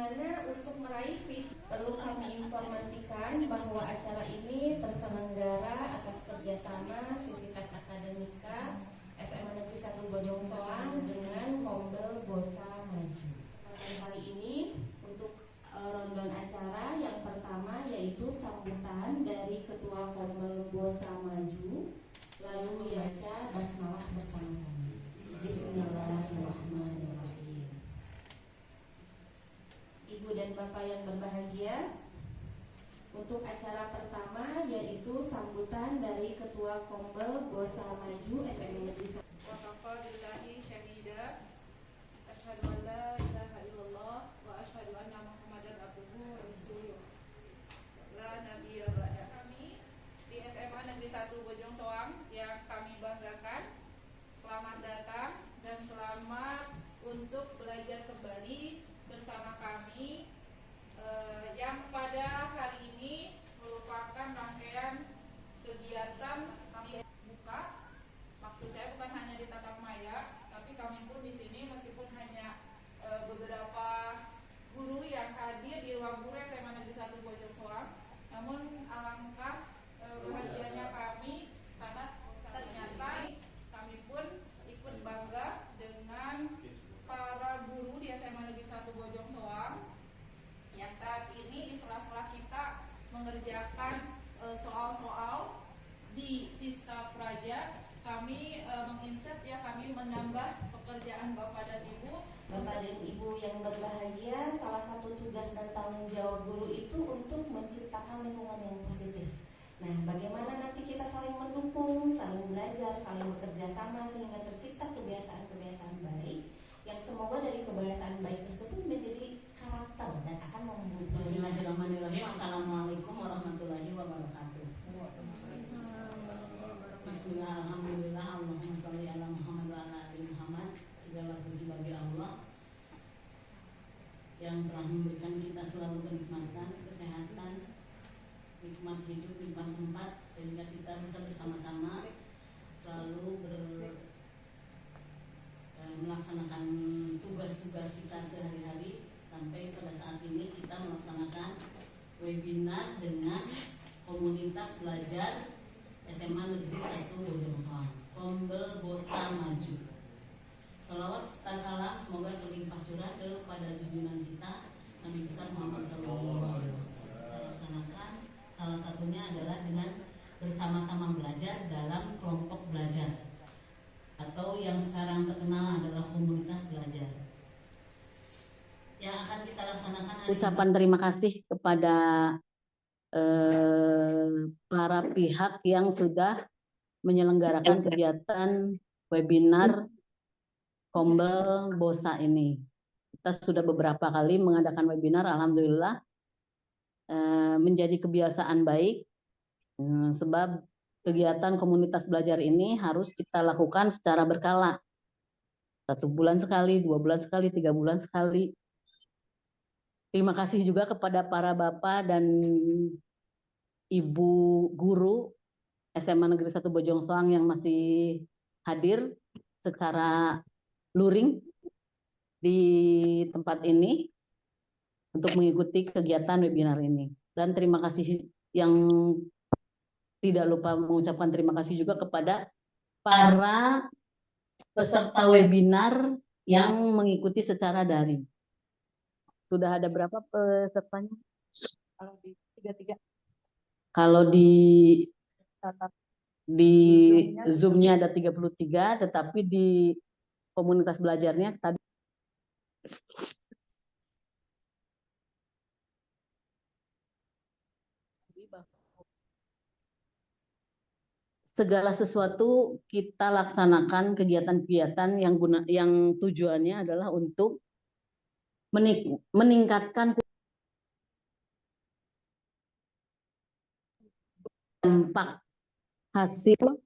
bagaimana untuk meraih visi. Perlu kami informasikan bahwa acara ini terselenggara atas kerjasama Sivitas Akademika SMA Negeri 1 Bojong Soang dengan Kombel Bosa Maju. Pada kali ini untuk rundown acara yang pertama yaitu sambutan dari Ketua Kombel Bosa Maju, lalu membaca basmalah bersama-sama. Bismillahirrahmanirrahim. Ibu dan Bapak yang berbahagia, untuk acara pertama yaitu sambutan dari Ketua Kombel Bosa Maju SMA Negeri 1. Wa kafa billahi syahida asyhadu an la ilaha illallah wa asyhadu anna Muhammadan abduhu wa rasuluh. La nabiyya ba'da. Kami di SMA Negeri 1 Bojong Soang yang kami banggakan, selamat datang dan selamat untuk belajar kembali bersama kami yang pada hari ini merupakan rangkaian kegiatan kami buka. Maksud saya bukan hanya di tatap maya, tapi kami pun di sini meskipun hanya beberapa guru yang hadir di ruang guru SMA Negeri 1 Bojong Soang, namun alangkah bahagianya kami karena ternyata kami pun ikut bangga dengan para guru di SMA Negeri 1 Bojong Soang yang saat ini di sela-sela kita mengerjakan soal-soal di Sista Praja, kami menginsert kami menambah pekerjaan Bapak dan Ibu. Bapak dan Ibu yang berbahagia, salah satu tugas dan tanggung jawab guru itu untuk menciptakan lingkungan yang positif. Nah, bagaimana nanti kita saling mendukung, saling belajar, saling bekerja sama sehingga tercipta kebiasaan-kebiasaan baik yang semoga dari kebiasaan baik tersebut menjadi karakter dan akan membentuk. Bismillahirrahmanirrahim. Assalamualaikum warahmatullahi wabarakatuh. Bismillah, alhamdulillah, Allahumma sholli ala Muhammad wa ala ali Muhammad. Segala puji bagi Allah yang telah memberikan kita selalu kenikmatan, kesehatan, nikmat hidup, nikmat sempat, sehingga kita bisa bersama-sama selalu melaksanakan tugas-tugas kita sehari-hari sampai pada saat ini kita melaksanakan webinar dengan komunitas belajar SMA Negeri 1 Bojong Soang, Kombel Bosa Maju. Salawat serta salam semoga terlimpah curah kepada junjungan kita Nabi besar Muhammad SAW. Kita laksanakan salah satunya adalah dengan bersama-sama belajar dalam kelompok belajar atau yang sekarang terkenal adalah komunitas belajar. Yang akan kita laksanakan hari ucapan terima kasih kepada para pihak yang sudah menyelenggarakan kegiatan webinar Kombel Bosa ini. Kita sudah beberapa kali mengadakan webinar, alhamdulillah menjadi kebiasaan baik, sebab kegiatan komunitas belajar ini harus kita lakukan secara berkala. 1 bulan sekali, 2 bulan sekali, 3 bulan sekali. Terima kasih juga kepada para bapak dan ibu guru SMA Negeri 1 Bojong Soang yang masih hadir secara luring di tempat ini untuk mengikuti kegiatan webinar ini. Dan terima kasih yang tidak lupa mengucapkan terima kasih juga kepada para peserta webinar yang mengikuti secara daring. Sudah ada berapa pesertanya? Kalau di 33. Kalau di Zoom-nya ada 33, tetapi di komunitas belajarnya tadi segala sesuatu kita laksanakan kegiatan-kegiatan yang tujuannya adalah untuk meningkatkan dampak hasil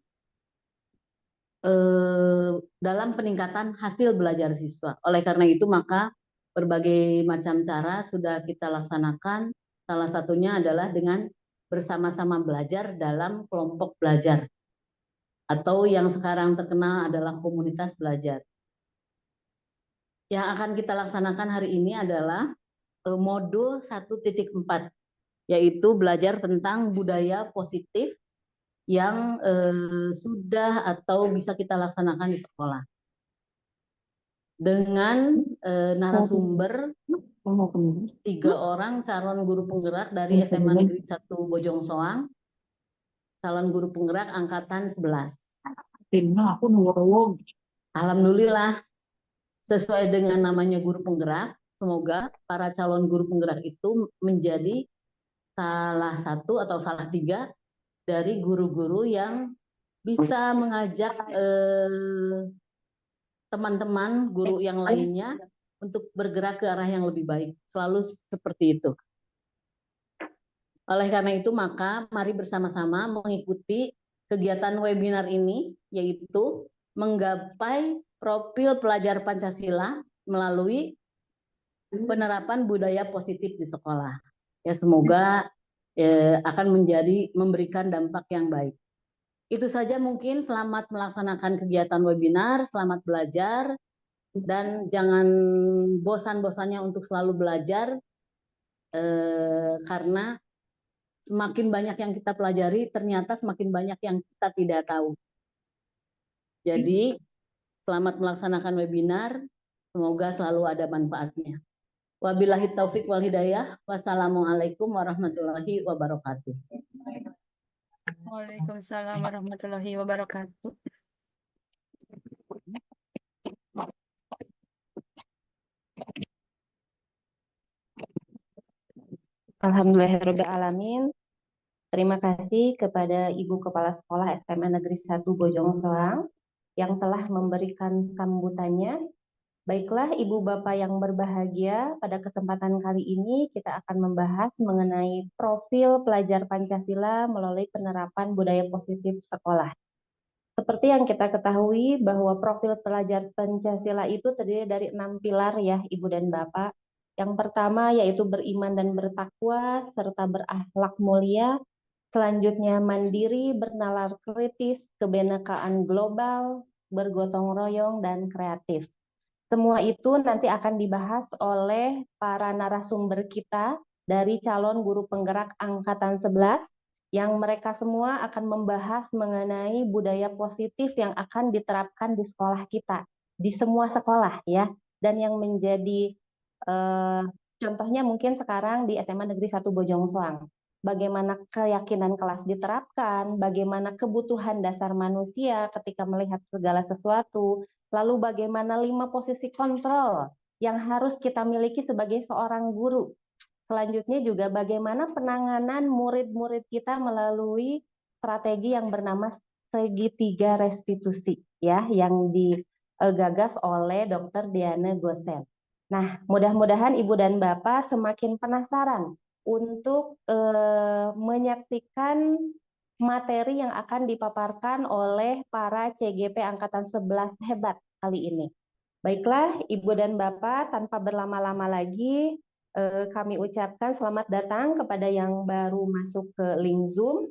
dalam peningkatan hasil belajar siswa. Oleh karena itu maka berbagai macam cara sudah kita laksanakan. Salah satunya adalah dengan bersama-sama belajar dalam kelompok belajar atau yang sekarang terkenal adalah komunitas belajar. Yang akan kita laksanakan hari ini adalah modul 1.4, yaitu belajar tentang budaya positif yang sudah atau bisa kita laksanakan di sekolah. Dengan narasumber 3 orang calon guru penggerak dari SMA Negeri 1 Bojong Soang, calon guru penggerak angkatan 11. Alhamdulillah, sesuai dengan namanya guru penggerak, semoga para calon guru penggerak itu menjadi salah satu atau salah 3 dari guru-guru yang bisa mengajak teman-teman guru yang lainnya untuk bergerak ke arah yang lebih baik. Selalu seperti itu. Oleh karena itu, maka mari bersama-sama mengikuti kegiatan webinar ini, yaitu menggapai profil pelajar Pancasila melalui penerapan budaya positif di sekolah. Ya, semoga akan memberikan dampak yang baik. Itu saja mungkin. Selamat melaksanakan kegiatan webinar, selamat belajar, dan jangan bosan-bosannya untuk selalu belajar, karena semakin banyak yang kita pelajari, ternyata semakin banyak yang kita tidak tahu. Jadi, selamat melaksanakan webinar, semoga selalu ada manfaatnya. Wabillahi taufik wal hidayah. Wassalamualaikum warahmatullahi wabarakatuh. Waalaikumsalam warahmatullahi wabarakatuh. Alhamdulillahirrahmanirrahim. Terima kasih kepada Ibu Kepala Sekolah SMA Negeri 1 Bojong Soang yang telah memberikan sambutannya. Baiklah Ibu Bapak yang berbahagia, pada kesempatan kali ini kita akan membahas mengenai profil pelajar Pancasila melalui penerapan budaya positif sekolah. Seperti yang kita ketahui bahwa profil pelajar Pancasila itu terdiri dari 6 pilar ya Ibu dan Bapak. Yang pertama yaitu beriman dan bertakwa serta berakhlak mulia. Selanjutnya mandiri, bernalar kritis, kebinekaan global, bergotong royong, dan kreatif. Semua itu nanti akan dibahas oleh para narasumber kita dari calon guru penggerak angkatan 11 yang mereka semua akan membahas mengenai budaya positif yang akan diterapkan di sekolah kita, di semua sekolah ya. Dan yang menjadi contohnya mungkin sekarang di SMA Negeri 1 Bojong Soang. Bagaimana keyakinan kelas diterapkan, bagaimana kebutuhan dasar manusia ketika melihat segala sesuatu, lalu bagaimana 5 posisi kontrol yang harus kita miliki sebagai seorang guru. Selanjutnya juga bagaimana penanganan murid-murid kita melalui strategi yang bernama segitiga restitusi ya, yang digagas oleh Dr. Diana Gosen. Nah, mudah-mudahan Ibu dan Bapak semakin penasaran untuk menyaksikan materi yang akan dipaparkan oleh para CGP Angkatan 11 hebat kali ini. Baiklah, Ibu dan Bapak, tanpa berlama-lama lagi, kami ucapkan selamat datang kepada yang baru masuk ke link Zoom,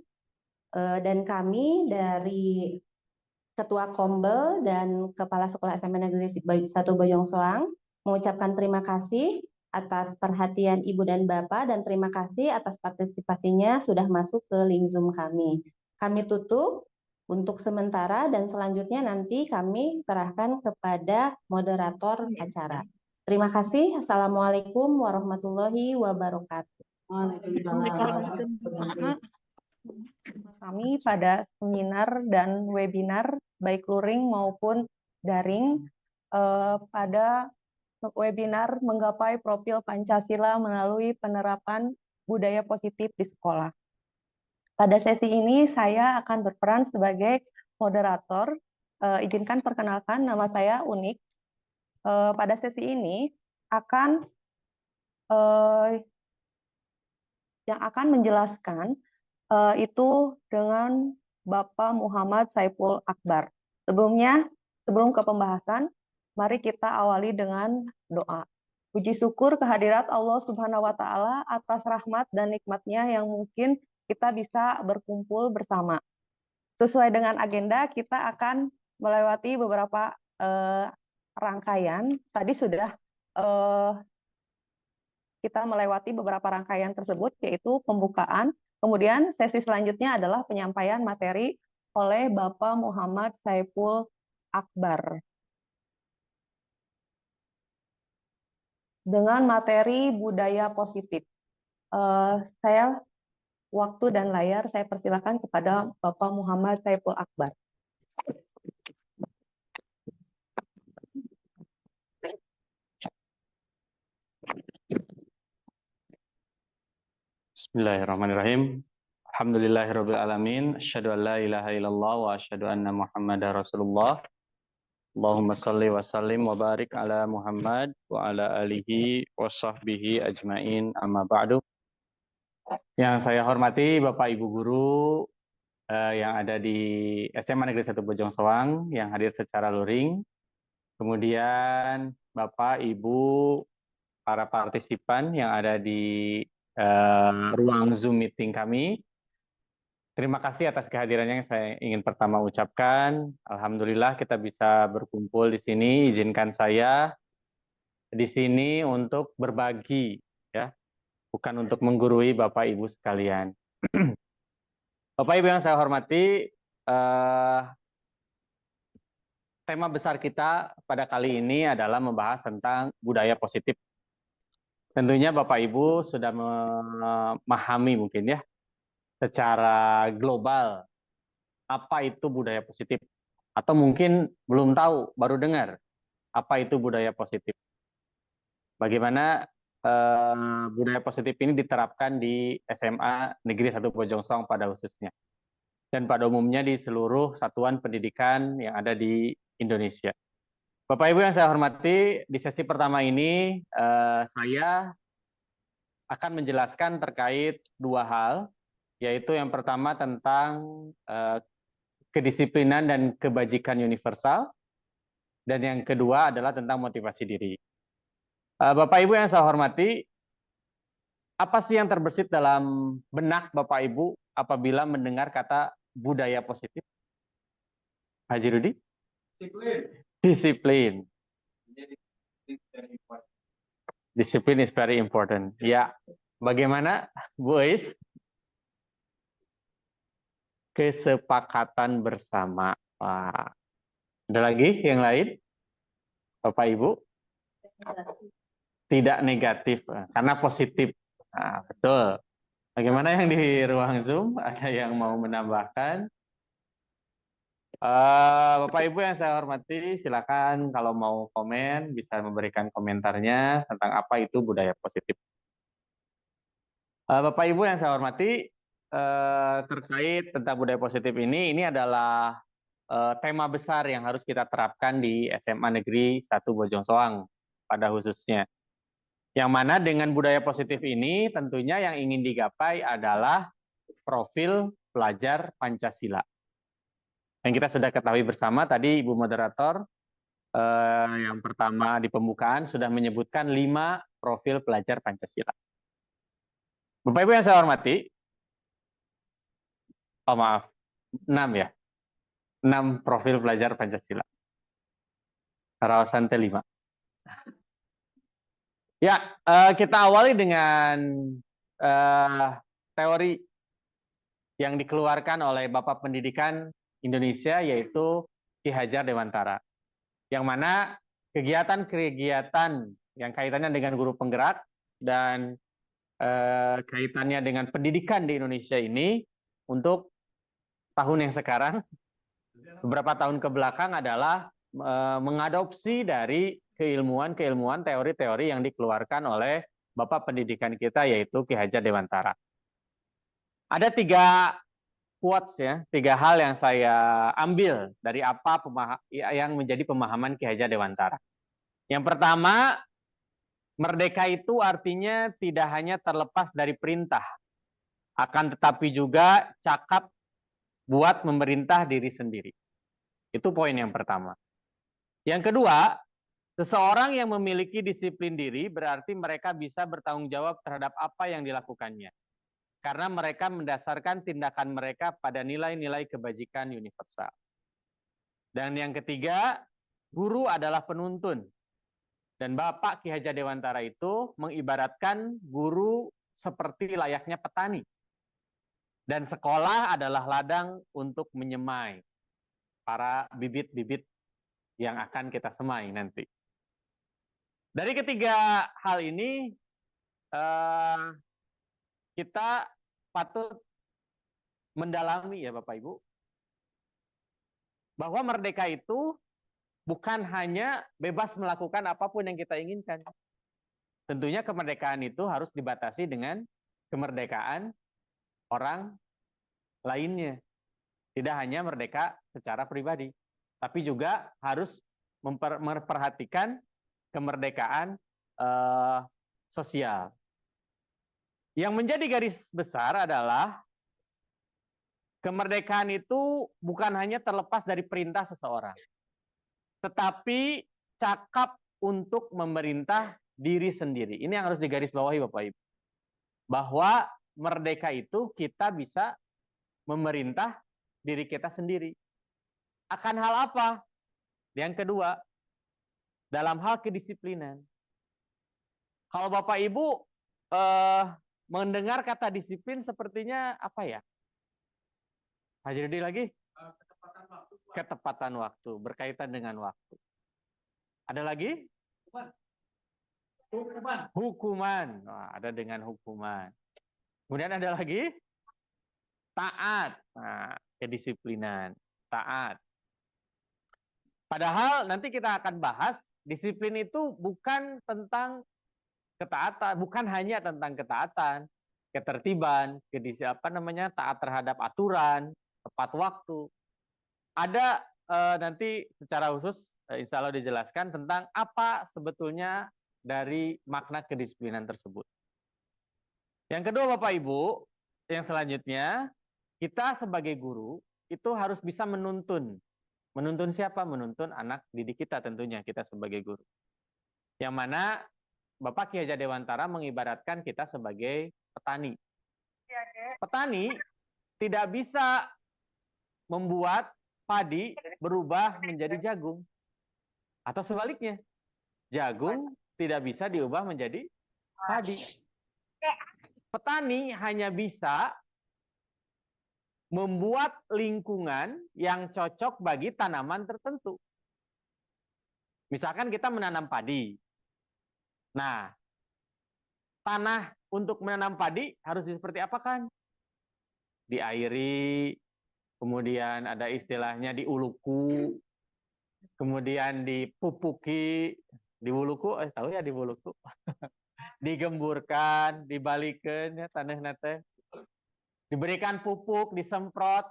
dan kami dari Ketua Kombel dan Kepala Sekolah SMA Negeri 1 Bojong Soang mengucapkan terima kasih atas perhatian Ibu dan Bapak, dan terima kasih atas partisipasinya sudah masuk ke link Zoom kami. Kami tutup untuk sementara dan selanjutnya nanti kami serahkan kepada moderator acara. Terima kasih. Assalamualaikum warahmatullahi wabarakatuh. Kami pada seminar dan webinar baik luring maupun daring pada webinar menggapai profil Pancasila melalui penerapan budaya positif di sekolah. Pada sesi ini saya akan berperan sebagai moderator. Izinkan perkenalkan, nama saya Unik. Pada sesi ini yang akan menjelaskan itu dengan Bapak Muhammad Saiful Akbar. Sebelum ke pembahasan, mari kita awali dengan doa. Puji syukur kehadirat Allah Subhanahu wa Ta'ala atas rahmat dan nikmatnya yang mungkin kita bisa berkumpul bersama. Sesuai dengan agenda, kita akan melewati beberapa rangkaian. Tadi sudah kita melewati beberapa rangkaian tersebut, yaitu pembukaan, kemudian sesi selanjutnya adalah penyampaian materi oleh Bapak Muhammad Saiful Akbar. Dengan materi budaya positif. Saya waktu dan layar saya persilakan kepada Bapak Muhammad Saiful Akbar. Bismillahirrahmanirrahim. Alhamdulillahirabbil alamin. Asyhadu an la ilaha illallah wa asyhadu anna Muhammadar Rasulullah. Allahumma shalli wa sallim wa barik ala Muhammad wa ala alihi wa sahbihi ajmain, amma ba'du. Yang saya hormati Bapak Ibu guru yang ada di SMA Negeri 1 Bojong Soang yang hadir secara luring. Kemudian Bapak Ibu para partisipan yang ada di ruang Zoom meeting kami. Terima kasih atas kehadirannya yang saya ingin pertama ucapkan. Alhamdulillah kita bisa berkumpul di sini. Izinkan saya di sini untuk berbagi, ya, bukan untuk menggurui Bapak Ibu sekalian. Bapak Ibu yang saya hormati, tema besar kita pada kali ini adalah membahas tentang budaya positif. Tentunya Bapak Ibu sudah memahami mungkin ya, secara global apa itu budaya positif, atau mungkin belum tahu, baru dengar apa itu budaya positif. Bagaimana budaya positif ini diterapkan di SMA Negeri 1 Bojong Soang pada khususnya, dan pada umumnya di seluruh satuan pendidikan yang ada di Indonesia. Bapak Ibu yang saya hormati, di sesi pertama ini saya akan menjelaskan terkait dua hal, yaitu yang pertama tentang kedisiplinan dan kebajikan universal, dan yang kedua adalah tentang motivasi diri. Bapak Ibu yang saya hormati, apa sih yang terbersit dalam benak Bapak Ibu apabila mendengar kata budaya positif? Haji Rudi? Disiplin. Disiplin. Disiplin is very important. Ya, bagaimana Bu Ais? Kesepakatan bersama. Wah. Ada lagi yang lain? Bapak Ibu? Tidak negatif, karena positif. Nah, betul. Bagaimana yang di ruang Zoom? Ada yang mau menambahkan? Bapak Ibu yang saya hormati, silakan kalau mau komen bisa memberikan komentarnya tentang apa itu budaya positif. Bapak Ibu yang saya hormati, terkait tentang budaya positif ini adalah tema besar yang harus kita terapkan di SMA Negeri 1 Bojong Soang pada khususnya. Yang mana dengan budaya positif ini tentunya yang ingin digapai adalah profil pelajar Pancasila. Yang kita sudah ketahui bersama tadi Ibu Moderator yang pertama di pembukaan sudah menyebutkan 5 profil pelajar Pancasila. Bapak Ibu yang saya hormati, oh maaf, 6 ya. 6 profil pelajar Pancasila. Rawasan T5. Ya, kita awali dengan teori yang dikeluarkan oleh Bapak Pendidikan Indonesia, yaitu Ki Hajar Dewantara. Yang mana kegiatan-kegiatan yang kaitannya dengan guru penggerak dan kaitannya dengan pendidikan di Indonesia ini untuk tahun yang sekarang, beberapa tahun ke belakang adalah mengadopsi dari keilmuan-keilmuan teori-teori yang dikeluarkan oleh Bapak Pendidikan kita, yaitu Ki Hajar Dewantara. Ada 3 quotes ya, 3 hal yang saya ambil dari apa yang menjadi pemahaman Ki Hajar Dewantara. Yang pertama, merdeka itu artinya tidak hanya terlepas dari perintah, akan tetapi juga cakap buat memerintah diri sendiri. Itu poin yang pertama. Yang kedua, seseorang yang memiliki disiplin diri berarti mereka bisa bertanggung jawab terhadap apa yang dilakukannya. Karena mereka mendasarkan tindakan mereka pada nilai-nilai kebajikan universal. Dan yang ketiga, guru adalah penuntun. Dan Bapak Ki Hajar Dewantara itu mengibaratkan guru seperti layaknya petani. Dan sekolah adalah ladang untuk menyemai para bibit-bibit yang akan kita semai nanti. Dari ketiga hal ini, kita patut mendalami ya Bapak Ibu, bahwa merdeka itu bukan hanya bebas melakukan apapun yang kita inginkan. Tentunya kemerdekaan itu harus dibatasi dengan kemerdekaan orang lainnya. Tidak hanya merdeka secara pribadi, tapi juga harus memperhatikan kemerdekaan sosial. Yang menjadi garis besar adalah kemerdekaan itu bukan hanya terlepas dari perintah seseorang, tetapi cakap untuk memerintah diri sendiri. Ini yang harus digarisbawahi Bapak Ibu. Bahwa merdeka itu kita bisa memerintah diri kita sendiri. Akan hal apa? Yang kedua, dalam hal kedisiplinan. Kalau Bapak Ibu mendengar kata disiplin sepertinya apa ya? Haji lagi? Ketepatan waktu, berkaitan dengan waktu. Ada lagi? Hukuman. Nah, ada dengan hukuman. Kemudian ada lagi? Taat. Nah, kedisiplinan. Taat. Padahal nanti kita akan bahas, disiplin itu bukan tentang ketaatan, bukan hanya tentang ketaatan, ketertiban, taat terhadap aturan, tepat waktu. Ada nanti secara khusus insya Allah dijelaskan tentang apa sebetulnya dari makna kedisiplinan tersebut. Yang kedua Bapak Ibu, yang selanjutnya, kita sebagai guru itu harus bisa menuntun. Menuntun siapa? Menuntun anak didik kita tentunya, kita sebagai guru. Yang mana Bapak Ki Hajar Dewantara mengibaratkan kita sebagai petani. Petani tidak bisa membuat padi berubah menjadi jagung. Atau sebaliknya, jagung tidak bisa diubah menjadi padi. Petani hanya bisa membuat lingkungan yang cocok bagi tanaman tertentu. Misalkan kita menanam padi. Nah, tanah untuk menanam padi harus seperti apa kan? Diairi, kemudian ada istilahnya diuluku, kemudian dipupuki, diwuluku, tahu ya diwuluku, digemburkan, dibalikan ya tanah nate, diberikan pupuk, disemprot.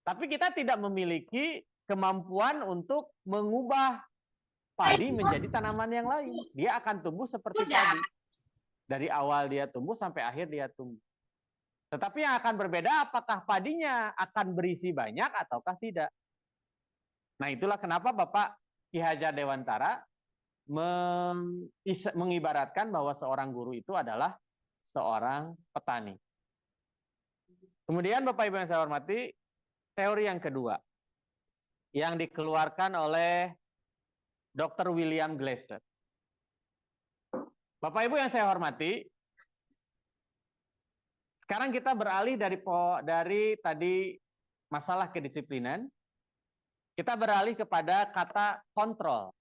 Tapi kita tidak memiliki kemampuan untuk mengubah padi menjadi tanaman yang lain. Dia akan tumbuh seperti padi. Dari awal dia tumbuh sampai akhir dia tumbuh. Tetapi yang akan berbeda apakah padinya akan berisi banyak ataukah tidak. Nah itulah kenapa Bapak Ki Hajar Dewantara mengibaratkan bahwa seorang guru itu adalah seorang petani. Kemudian Bapak Ibu yang saya hormati, teori yang kedua yang dikeluarkan oleh Dr. William Glasser. Bapak Ibu yang saya hormati, sekarang kita beralih dari tadi masalah kedisiplinan, kita beralih kepada kata kontrol.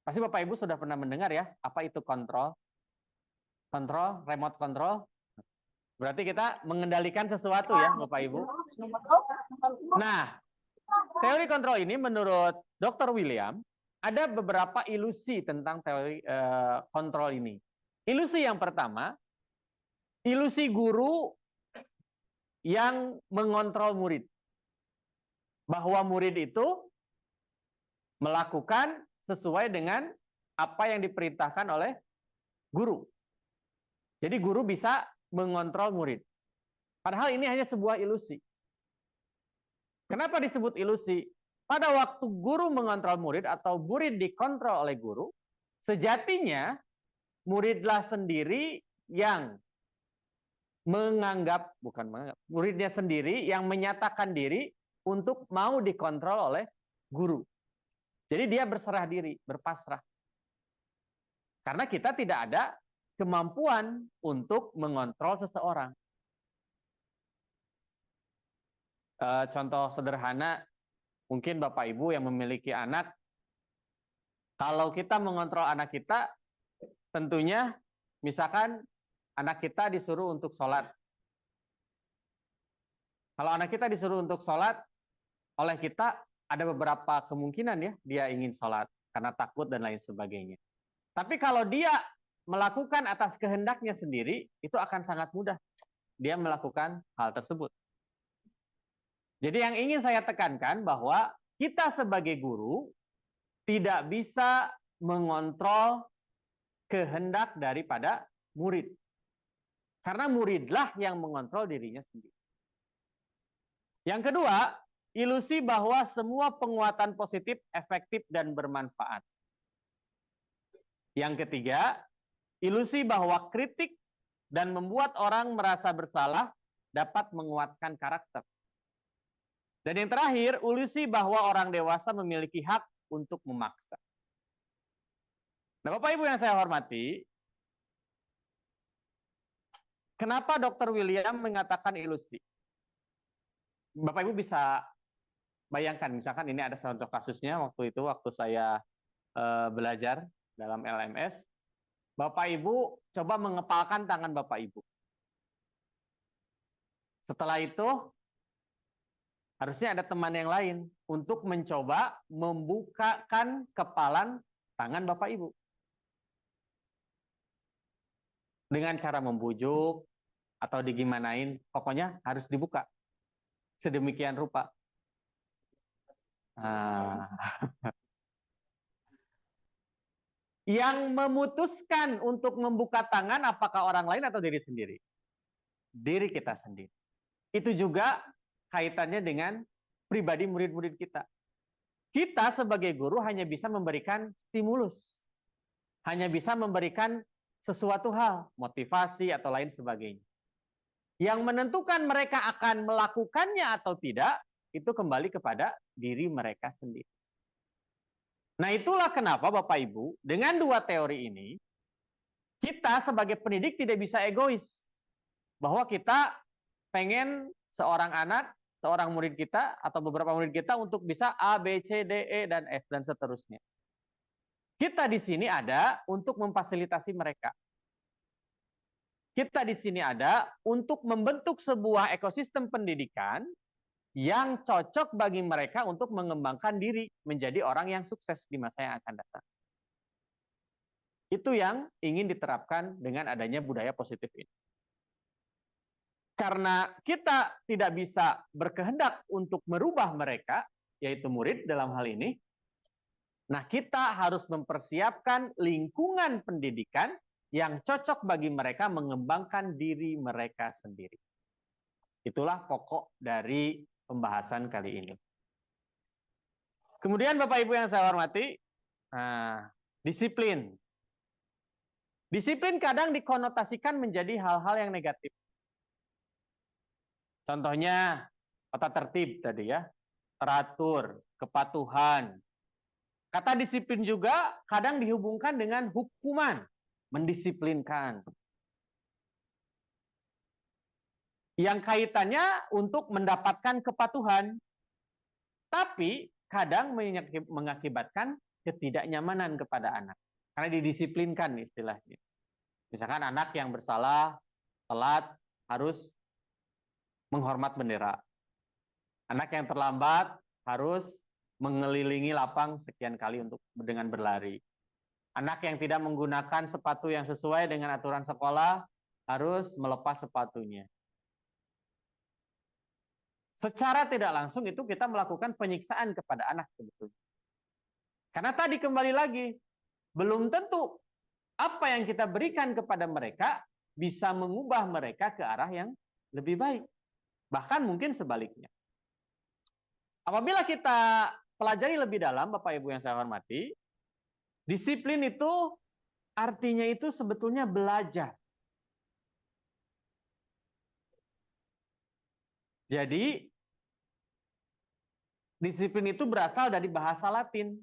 Pasti Bapak Ibu sudah pernah mendengar ya, apa itu kontrol? Kontrol, remote control. Berarti kita mengendalikan sesuatu ya Bapak Ibu. Nah, teori kontrol ini menurut Dr. William, ada beberapa ilusi tentang teori kontrol ini. Ilusi yang pertama, ilusi guru yang mengontrol murid. Bahwa murid itu melakukan sesuai dengan apa yang diperintahkan oleh guru. Jadi guru bisa mengontrol murid. Padahal ini hanya sebuah ilusi. Kenapa disebut ilusi? Pada waktu guru mengontrol murid atau murid dikontrol oleh guru, sejatinya muridlah sendiri yang muridnya sendiri yang menyatakan diri untuk mau dikontrol oleh guru. Jadi dia berserah diri, berpasrah. Karena kita tidak ada kemampuan untuk mengontrol seseorang. Contoh sederhana, mungkin Bapak Ibu yang memiliki anak, kalau kita mengontrol anak kita, tentunya misalkan anak kita disuruh untuk sholat. Kalau anak kita disuruh untuk sholat, oleh kita ada beberapa kemungkinan ya, dia ingin sholat karena takut dan lain sebagainya. Tapi kalau dia melakukan atas kehendaknya sendiri, itu akan sangat mudah dia melakukan hal tersebut. Jadi yang ingin saya tekankan bahwa kita sebagai guru tidak bisa mengontrol kehendak daripada murid. Karena muridlah yang mengontrol dirinya sendiri. Yang kedua, ilusi bahwa semua penguatan positif efektif dan bermanfaat. Yang ketiga, ilusi bahwa kritik dan membuat orang merasa bersalah dapat menguatkan karakter. Dan yang terakhir, ilusi bahwa orang dewasa memiliki hak untuk memaksa. Nah, Bapak Ibu yang saya hormati, kenapa Dr. William mengatakan ilusi? Bapak Ibu bisa bayangkan, misalkan ini ada contoh kasusnya waktu saya belajar dalam LMS. Bapak Ibu coba mengepalkan tangan Bapak Ibu. Setelah itu, harusnya ada teman yang lain untuk mencoba membukakan kepalan tangan Bapak Ibu. Dengan cara membujuk atau digimanain, pokoknya harus dibuka. Sedemikian rupa. Yang memutuskan untuk membuka tangan apakah orang lain atau diri sendiri? Diri kita sendiri. Itu juga kaitannya dengan pribadi murid-murid kita. Kita sebagai guru hanya bisa memberikan stimulus. Hanya bisa memberikan sesuatu hal, motivasi atau lain sebagainya. Yang menentukan mereka akan melakukannya atau tidak, itu kembali kepada diri mereka sendiri. Nah, itulah kenapa Bapak Ibu, dengan dua teori ini, kita sebagai pendidik tidak bisa egois. Bahwa kita pengen seorang anak, seorang murid kita, atau beberapa murid kita untuk bisa A, B, C, D, E, dan F, dan seterusnya. Kita di sini ada untuk memfasilitasi mereka. Kita di sini ada untuk membentuk sebuah ekosistem pendidikan yang cocok bagi mereka untuk mengembangkan diri menjadi orang yang sukses di masa yang akan datang. Itu yang ingin diterapkan dengan adanya budaya positif ini. Karena kita tidak bisa berkehendak untuk merubah mereka, yaitu murid dalam hal ini, nah kita harus mempersiapkan lingkungan pendidikan yang cocok bagi mereka mengembangkan diri mereka sendiri. Itulah pokok dari pembahasan kali ini. Kemudian Bapak Ibu yang saya hormati, disiplin. Disiplin kadang dikonotasikan menjadi hal-hal yang negatif. Contohnya tata tertib tadi ya, teratur, kepatuhan. Kata disiplin juga kadang dihubungkan dengan hukuman, mendisiplinkan. Yang kaitannya untuk mendapatkan kepatuhan, tapi kadang mengakibatkan ketidaknyamanan kepada anak. Karena didisiplinkan istilahnya. Misalkan anak yang bersalah, telat, harus menghormat bendera. Anak yang terlambat harus mengelilingi lapang sekian kali untuk dengan berlari. Anak yang tidak menggunakan sepatu yang sesuai dengan aturan sekolah harus melepas sepatunya. Secara tidak langsung itu kita melakukan penyiksaan kepada anak sebetulnya. Karena tadi kembali lagi, belum tentu apa yang kita berikan kepada mereka bisa mengubah mereka ke arah yang lebih baik. Bahkan mungkin sebaliknya. Apabila kita pelajari lebih dalam, Bapak Ibu yang saya hormati, disiplin itu artinya itu sebetulnya belajar. Jadi, disiplin itu berasal dari bahasa Latin.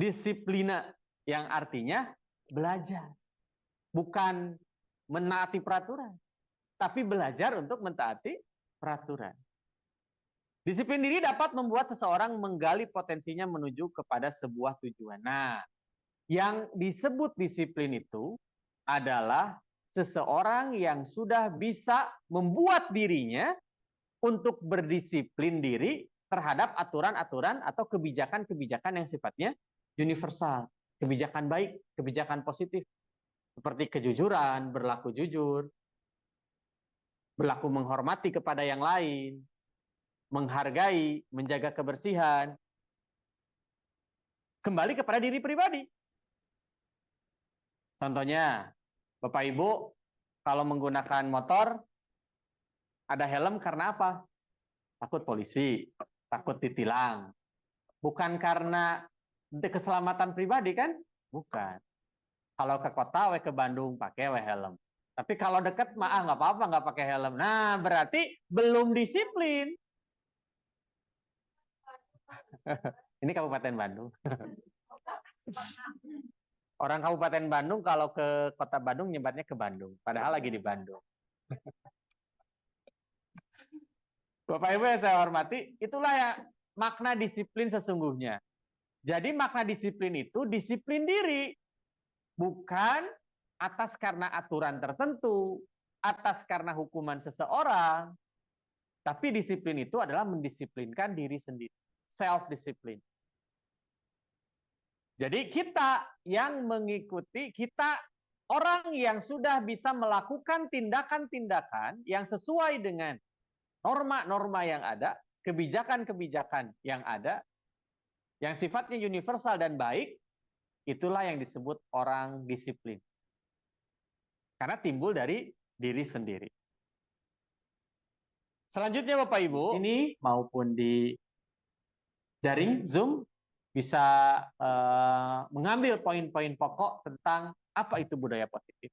Disiplina yang artinya belajar, bukan menaati peraturan, tapi belajar untuk mentaati peraturan. Disiplin diri dapat membuat seseorang menggali potensinya menuju kepada sebuah tujuan. Nah, yang disebut disiplin itu adalah seseorang yang sudah bisa membuat dirinya untuk berdisiplin diri terhadap aturan-aturan atau kebijakan-kebijakan yang sifatnya universal, kebijakan baik, kebijakan positif, seperti kejujuran, berlaku jujur, berlaku menghormati kepada yang lain, menghargai, menjaga kebersihan, kembali kepada diri pribadi. Contohnya, Bapak Ibu, kalau menggunakan motor, ada helm karena apa? Takut polisi, takut ditilang. Bukan karena keselamatan pribadi kan? Bukan. Kalau ke kota, ke Bandung, pakai helm. Tapi kalau dekat, nggak apa-apa, nggak pakai helm. Nah, berarti belum disiplin. Ini Kabupaten Bandung. Orang Kabupaten Bandung kalau ke kota Bandung nyebutnya ke Bandung, padahal lagi di Bandung. Bapak Ibu yang saya hormati, itulah ya makna disiplin sesungguhnya. Jadi makna disiplin itu disiplin diri, bukan atas karena aturan tertentu, atas karena hukuman seseorang, tapi disiplin itu adalah mendisiplinkan diri sendiri, self-discipline. Jadi kita yang mengikuti, kita orang yang sudah bisa melakukan tindakan-tindakan yang sesuai dengan norma-norma yang ada, kebijakan-kebijakan yang ada, yang sifatnya universal dan baik, itulah yang disebut orang disiplin. Karena timbul dari diri sendiri. Selanjutnya Bapak Ibu, ini maupun di daring Zoom, bisa mengambil poin-poin pokok tentang apa itu budaya positif,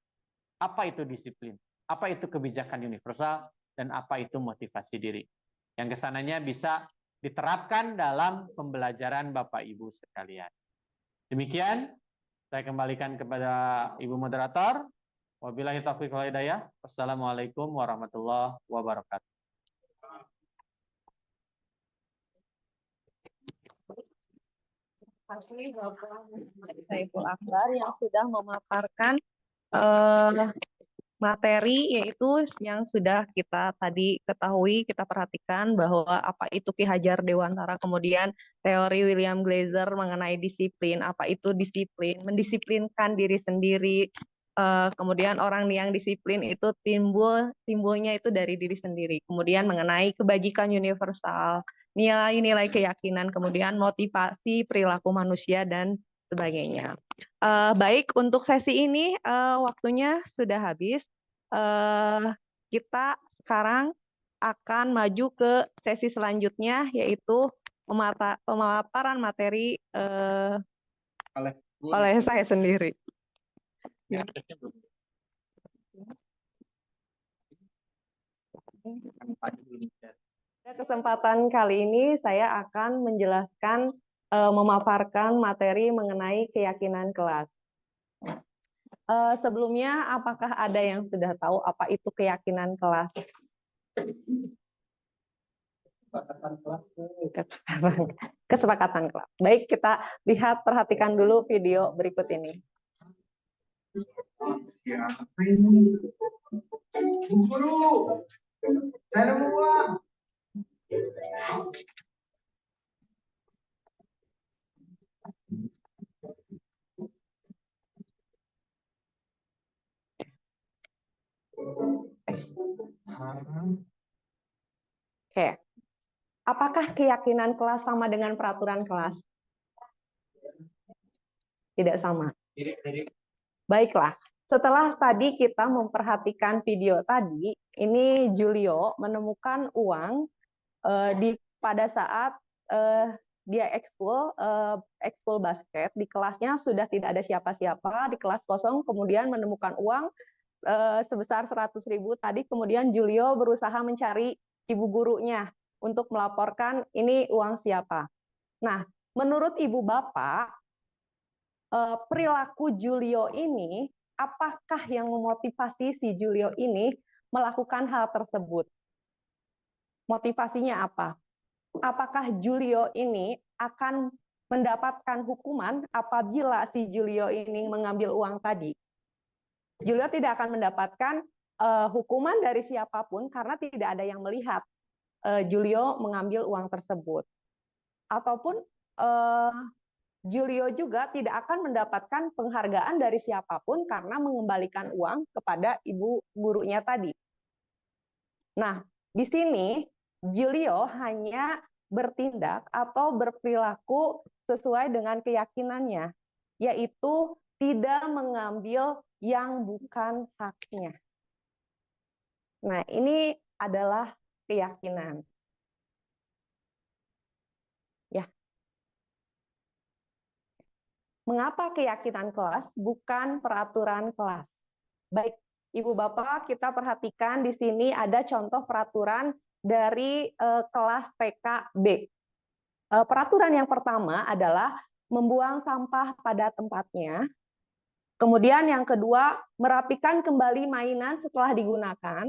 apa itu disiplin, apa itu kebijakan universal, dan apa itu motivasi diri. Yang kesananya bisa diterapkan dalam pembelajaran Bapak Ibu sekalian. Demikian, saya kembalikan kepada Ibu Moderator. Wabillahi taufiq wal hidayah. Wassalamualaikum warahmatullahi wabarakatuh. Terima kasih Bapak Saiful Akbar yang sudah memaparkan materi, yaitu yang sudah kita tadi ketahui, kita perhatikan bahwa apa itu Ki Hajar Dewantara, kemudian teori William Glaser mengenai disiplin, apa itu disiplin, mendisiplinkan diri sendiri, kemudian orang yang disiplin itu timbulnya itu dari diri sendiri, kemudian mengenai kebajikan universal, nilai-nilai keyakinan, kemudian motivasi perilaku manusia dan sebagainya. Baik, untuk sesi ini waktunya sudah habis. Kita sekarang akan maju ke sesi selanjutnya, yaitu pemaparan materi oleh saya sendiri. Pada kesempatan kali ini saya akan menjelaskan, memaparkan materi mengenai keyakinan kelas. Sebelumnya, apakah ada yang sudah tahu apa itu keyakinan kelas? Kesepakatan kelas. Baik, kita lihat, perhatikan dulu video berikut ini. Bu Guru, saya nemu uang. Oke, apakah keyakinan kelas sama dengan peraturan kelas? Tidak sama. Baiklah, setelah tadi kita memperhatikan video tadi, ini Julio menemukan uang pada saat dia ekskul basket, di kelasnya sudah tidak ada siapa-siapa, di kelas kosong, kemudian menemukan uang sebesar 100.000 tadi, kemudian Julio berusaha mencari ibu gurunya untuk melaporkan ini uang siapa. Nah, menurut ibu bapak, perilaku Julio ini, apakah yang memotivasi si Julio ini melakukan hal tersebut? Motivasinya apa? Apakah Julio ini akan mendapatkan hukuman apabila si Julio ini mengambil uang tadi? Julio tidak akan mendapatkan hukuman dari siapapun karena tidak ada yang melihat Julio mengambil uang tersebut. Ataupun Julio juga tidak akan mendapatkan penghargaan dari siapapun karena mengembalikan uang kepada ibu gurunya tadi. Nah, di sini Julio hanya bertindak atau berperilaku sesuai dengan keyakinannya, yaitu tidak mengambil yang bukan haknya. Nah, ini adalah keyakinan. Ya. Mengapa keyakinan kelas bukan peraturan kelas? Baik, Ibu Bapak, kita perhatikan di sini ada contoh peraturan dari kelas TKB. Peraturan yang pertama adalah membuang sampah pada tempatnya. Kemudian yang kedua, merapikan kembali mainan setelah digunakan.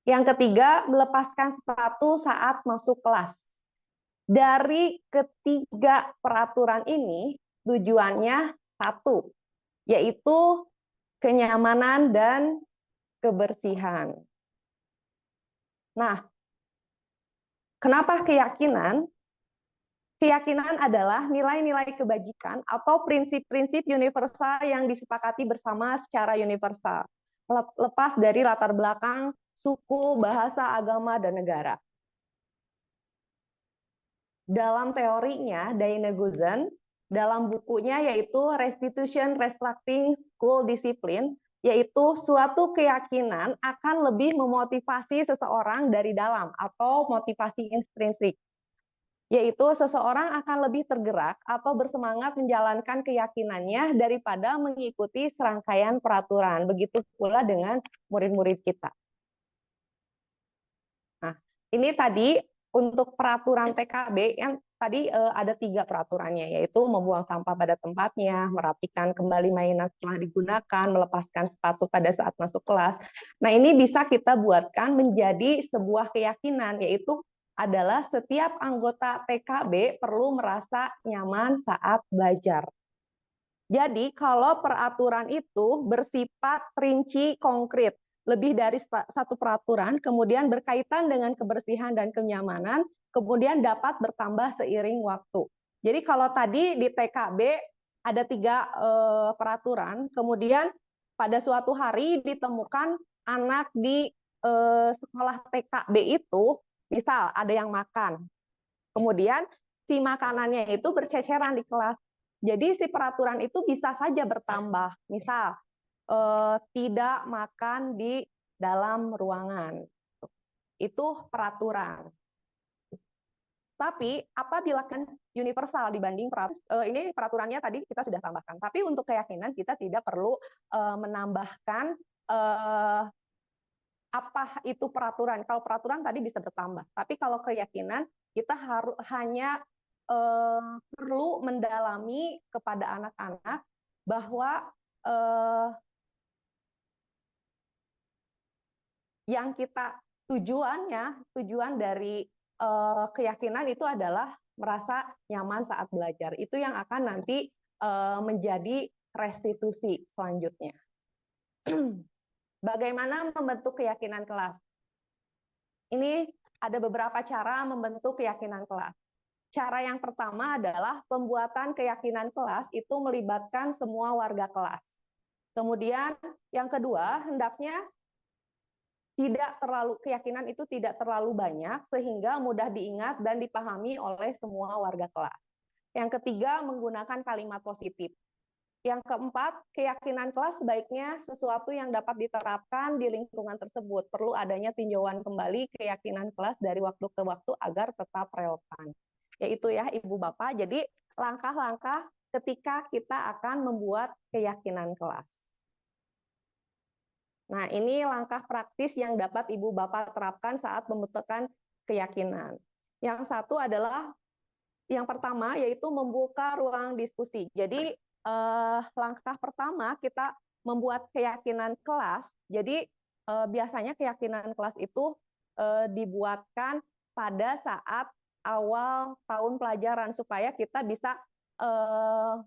Yang ketiga, melepaskan sepatu saat masuk kelas. Dari ketiga peraturan ini, tujuannya satu, yaitu kenyamanan dan kebersihan. Nah, kenapa keyakinan? Keyakinan adalah nilai-nilai kebajikan atau prinsip-prinsip universal yang disepakati bersama secara universal, lepas dari latar belakang, suku, bahasa, agama, dan negara. Dalam teorinya, Diana Guzen, dalam bukunya yaitu Restitution Restructuring School Discipline, yaitu suatu keyakinan akan lebih memotivasi seseorang dari dalam atau motivasi intrinsik, yaitu seseorang akan lebih tergerak atau bersemangat menjalankan keyakinannya daripada mengikuti serangkaian peraturan. Begitu pula dengan murid-murid kita. Nah, ini tadi untuk peraturan TKB yang tadi ada 3 peraturannya, yaitu membuang sampah pada tempatnya, merapikan kembali mainan setelah digunakan, melepaskan sepatu pada saat masuk kelas. Nah, ini bisa kita buatkan menjadi sebuah keyakinan, yaitu adalah setiap anggota TKB perlu merasa nyaman saat belajar. Jadi, kalau peraturan itu bersifat rinci konkret, lebih dari satu peraturan, kemudian berkaitan dengan kebersihan dan kenyamanan, kemudian dapat bertambah seiring waktu. Jadi kalau tadi di TKB ada 3 peraturan, kemudian pada suatu hari ditemukan anak di sekolah TKB itu, misal ada yang makan, kemudian si makanannya itu berceceran di kelas. Jadi si peraturan itu bisa saja bertambah, misal tidak makan di dalam ruangan. Itu peraturan. Tapi apabila kan universal dibanding ini peraturannya tadi kita sudah tambahkan. Tapi untuk keyakinan kita tidak perlu menambahkan apa itu peraturan. Kalau peraturan tadi bisa bertambah. Tapi kalau keyakinan kita hanya perlu mendalami kepada anak-anak bahwa yang kita tujuan dari keyakinan itu adalah merasa nyaman saat belajar. Itu yang akan nanti menjadi restitusi selanjutnya. Bagaimana membentuk keyakinan kelas? Ini ada beberapa cara membentuk keyakinan kelas. Cara yang pertama adalah pembuatan keyakinan kelas itu melibatkan semua warga kelas. Kemudian yang kedua, hendaknya keyakinan itu tidak terlalu banyak sehingga mudah diingat dan dipahami oleh semua warga kelas. Yang ketiga, menggunakan kalimat positif. Yang keempat, keyakinan kelas sebaiknya sesuatu yang dapat diterapkan di lingkungan tersebut. Perlu adanya tinjauan kembali keyakinan kelas dari waktu ke waktu agar tetap relevan. Yaitu ya Ibu Bapak, jadi langkah-langkah ketika kita akan membuat keyakinan kelas. Nah, ini langkah praktis yang dapat Ibu Bapak terapkan saat membentukkan keyakinan. Yang satu adalah yang pertama yaitu membuka ruang diskusi. Jadi langkah pertama kita membuat keyakinan kelas. Jadi biasanya keyakinan kelas itu dibuatkan pada saat awal tahun pelajaran supaya kita bisa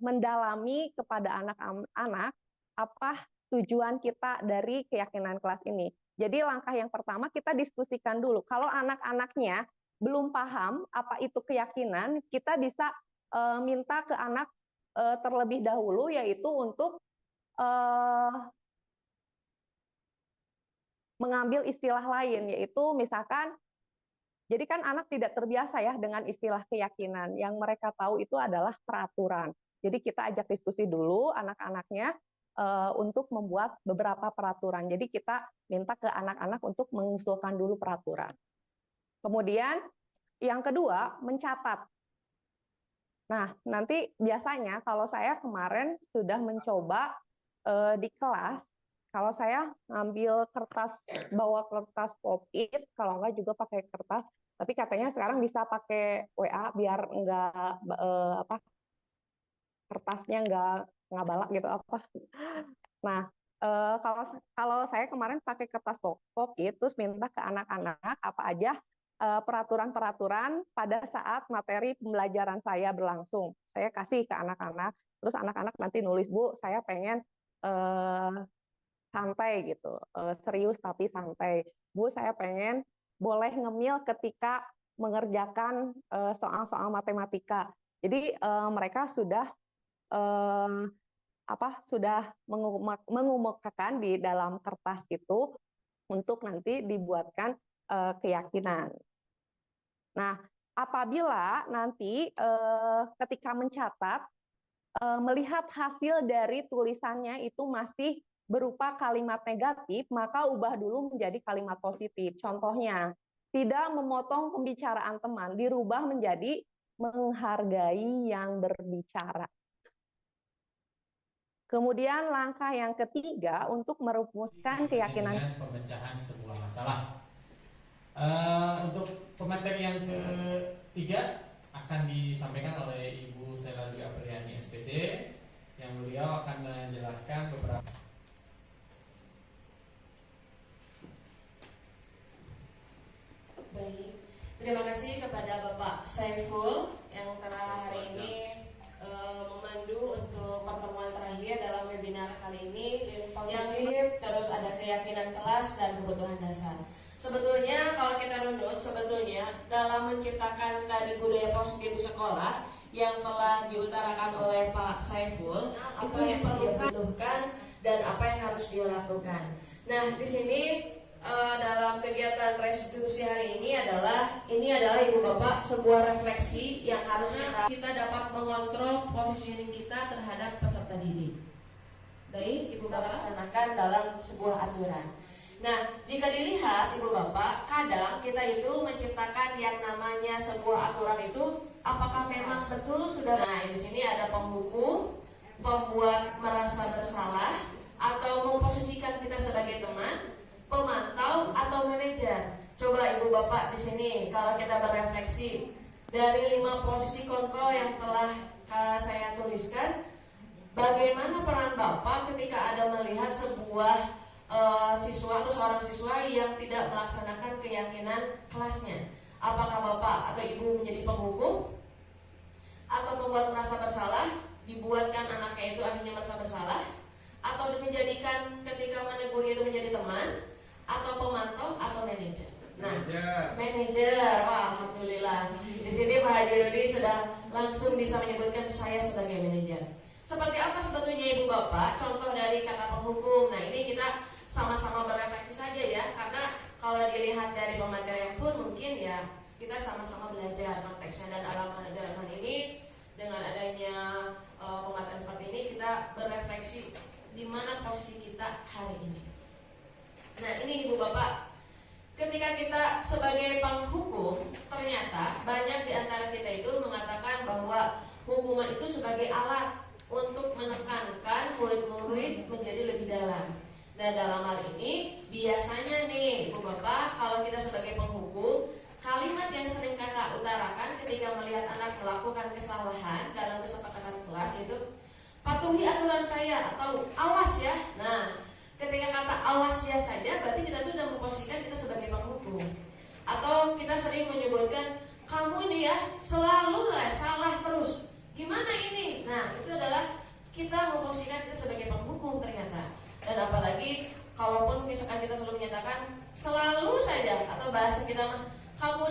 mendalami kepada anak-anak apa tujuan kita dari keyakinan kelas ini. Jadi langkah yang pertama kita diskusikan dulu. Kalau anak-anaknya belum paham apa itu keyakinan, kita bisa minta ke anak terlebih dahulu, yaitu untuk mengambil istilah lain, yaitu misalkan, jadi kan anak tidak terbiasa ya dengan istilah keyakinan. Yang mereka tahu itu adalah peraturan. Jadi kita ajak diskusi dulu anak-anaknya untuk membuat beberapa peraturan. Jadi kita minta ke anak-anak untuk mengusulkan dulu peraturan. Kemudian yang kedua, mencatat. Nah, nanti biasanya kalau saya kemarin sudah mencoba di kelas, kalau saya ngambil kertas, bawa kertas pop-it, kalau enggak juga pakai kertas, tapi katanya sekarang bisa pakai WA biar enggak kertasnya enggak balak gitu apa. Nah, kalau saya kemarin pakai kertas pop-it, terus minta ke anak-anak apa aja peraturan-peraturan pada saat materi pembelajaran saya berlangsung. Saya kasih ke anak-anak, terus anak-anak nanti nulis, Bu, saya pengen santai gitu, serius tapi santai. Bu, saya pengen boleh ngemil ketika mengerjakan soal-soal matematika. Jadi mereka sudah mengemukakan di dalam kertas itu untuk nanti dibuatkan keyakinan. Nah, apabila nanti ketika mencatat melihat hasil dari tulisannya itu masih berupa kalimat negatif, maka ubah dulu menjadi kalimat positif. Contohnya, tidak memotong pembicaraan teman, dirubah menjadi menghargai yang berbicara. Kemudian langkah yang ketiga untuk merumuskan keyakinan dengan pemecahan sebuah masalah. Untuk pemateri yang ketiga akan disampaikan oleh Ibu Sela Dwi Apriyani SPD, yang beliau akan menjelaskan beberapa. Baik, terima kasih kepada Bapak Saiful yang telah hari ini memandu untuk pertemuan terakhir dalam webinar kali ini. Yang terus ada keyakinan kelas dan kebutuhan dasar. Sebetulnya kalau kita runut, sebetulnya dalam menciptakan tadi budaya positif di sekolah yang telah diutarakan oleh Pak Saiful, itu diperlukan dan apa yang harus dilakukan. Nah, di sini dalam kegiatan restitusi hari ini adalah Ibu Bapak sebuah refleksi yang harus kita dapat mengontrol positioning kita terhadap peserta didik. Baik, Ibu Bapak laksanakan dalam sebuah aturan. Nah, jika dilihat Ibu Bapak, kadang kita itu menciptakan yang namanya sebuah aturan itu apakah memang betul sudah. Nah, di sini ada penghukum, pembuat merasa bersalah, atau memposisikan kita sebagai teman, pemantau atau manajer. Coba Ibu Bapak di sini kalau kita berefleksi dari 5 posisi kontrol yang telah saya tuliskan, bagaimana peran Bapak ketika ada melihat sebuah siswa atau seorang siswa yang tidak melaksanakan keyakinan kelasnya? Apakah Bapak atau Ibu menjadi penghukum atau membuat merasa bersalah, dibuatkan anaknya itu akhirnya merasa bersalah, atau menjadikan ketika menegur itu menjadi teman, atau pemantau atau manajer? Nah, manajer, wah, alhamdulillah. Di sini Pak Haji Rudi sudah langsung bisa menyebutkan saya sebagai manajer. Seperti apa sebetulnya Ibu Bapak contoh dari kata penghukum? Nah, ini kita sama-sama berefleksi saja ya, karena kalau dilihat dari pematerian pun mungkin ya kita sama-sama belajar konteksnya dan alaman ini dengan adanya pematerian seperti ini kita berefleksi di mana posisi kita hari ini. Nah, ini Ibu Bapak, ketika kita sebagai penghukum, ternyata banyak di antara kita itu mengatakan bahwa hukuman itu sebagai alat untuk menekankan murid-murid menjadi lebih dalam. Dan dalam hal ini, biasanya nih Ibu Bapak, kalau kita sebagai penghukum, kalimat yang sering kita utarakan ketika melihat anak melakukan kesalahan dalam kesepakatan kelas itu, patuhi aturan saya atau awas ya. Nah, ketika kata awas ya saja berarti kita tuh sudah memposisikan kita sebagai penghukum. Atau kita sering menyebutkan kamu ini ya selalu salah terus. Gimana ini? Nah, itu adalah kita memposisikan kita sebagai penghukum ternyata. Dan apalagi kalaupun misalkan kita selalu menyatakan selalu saja atau bahasa kita mah kamu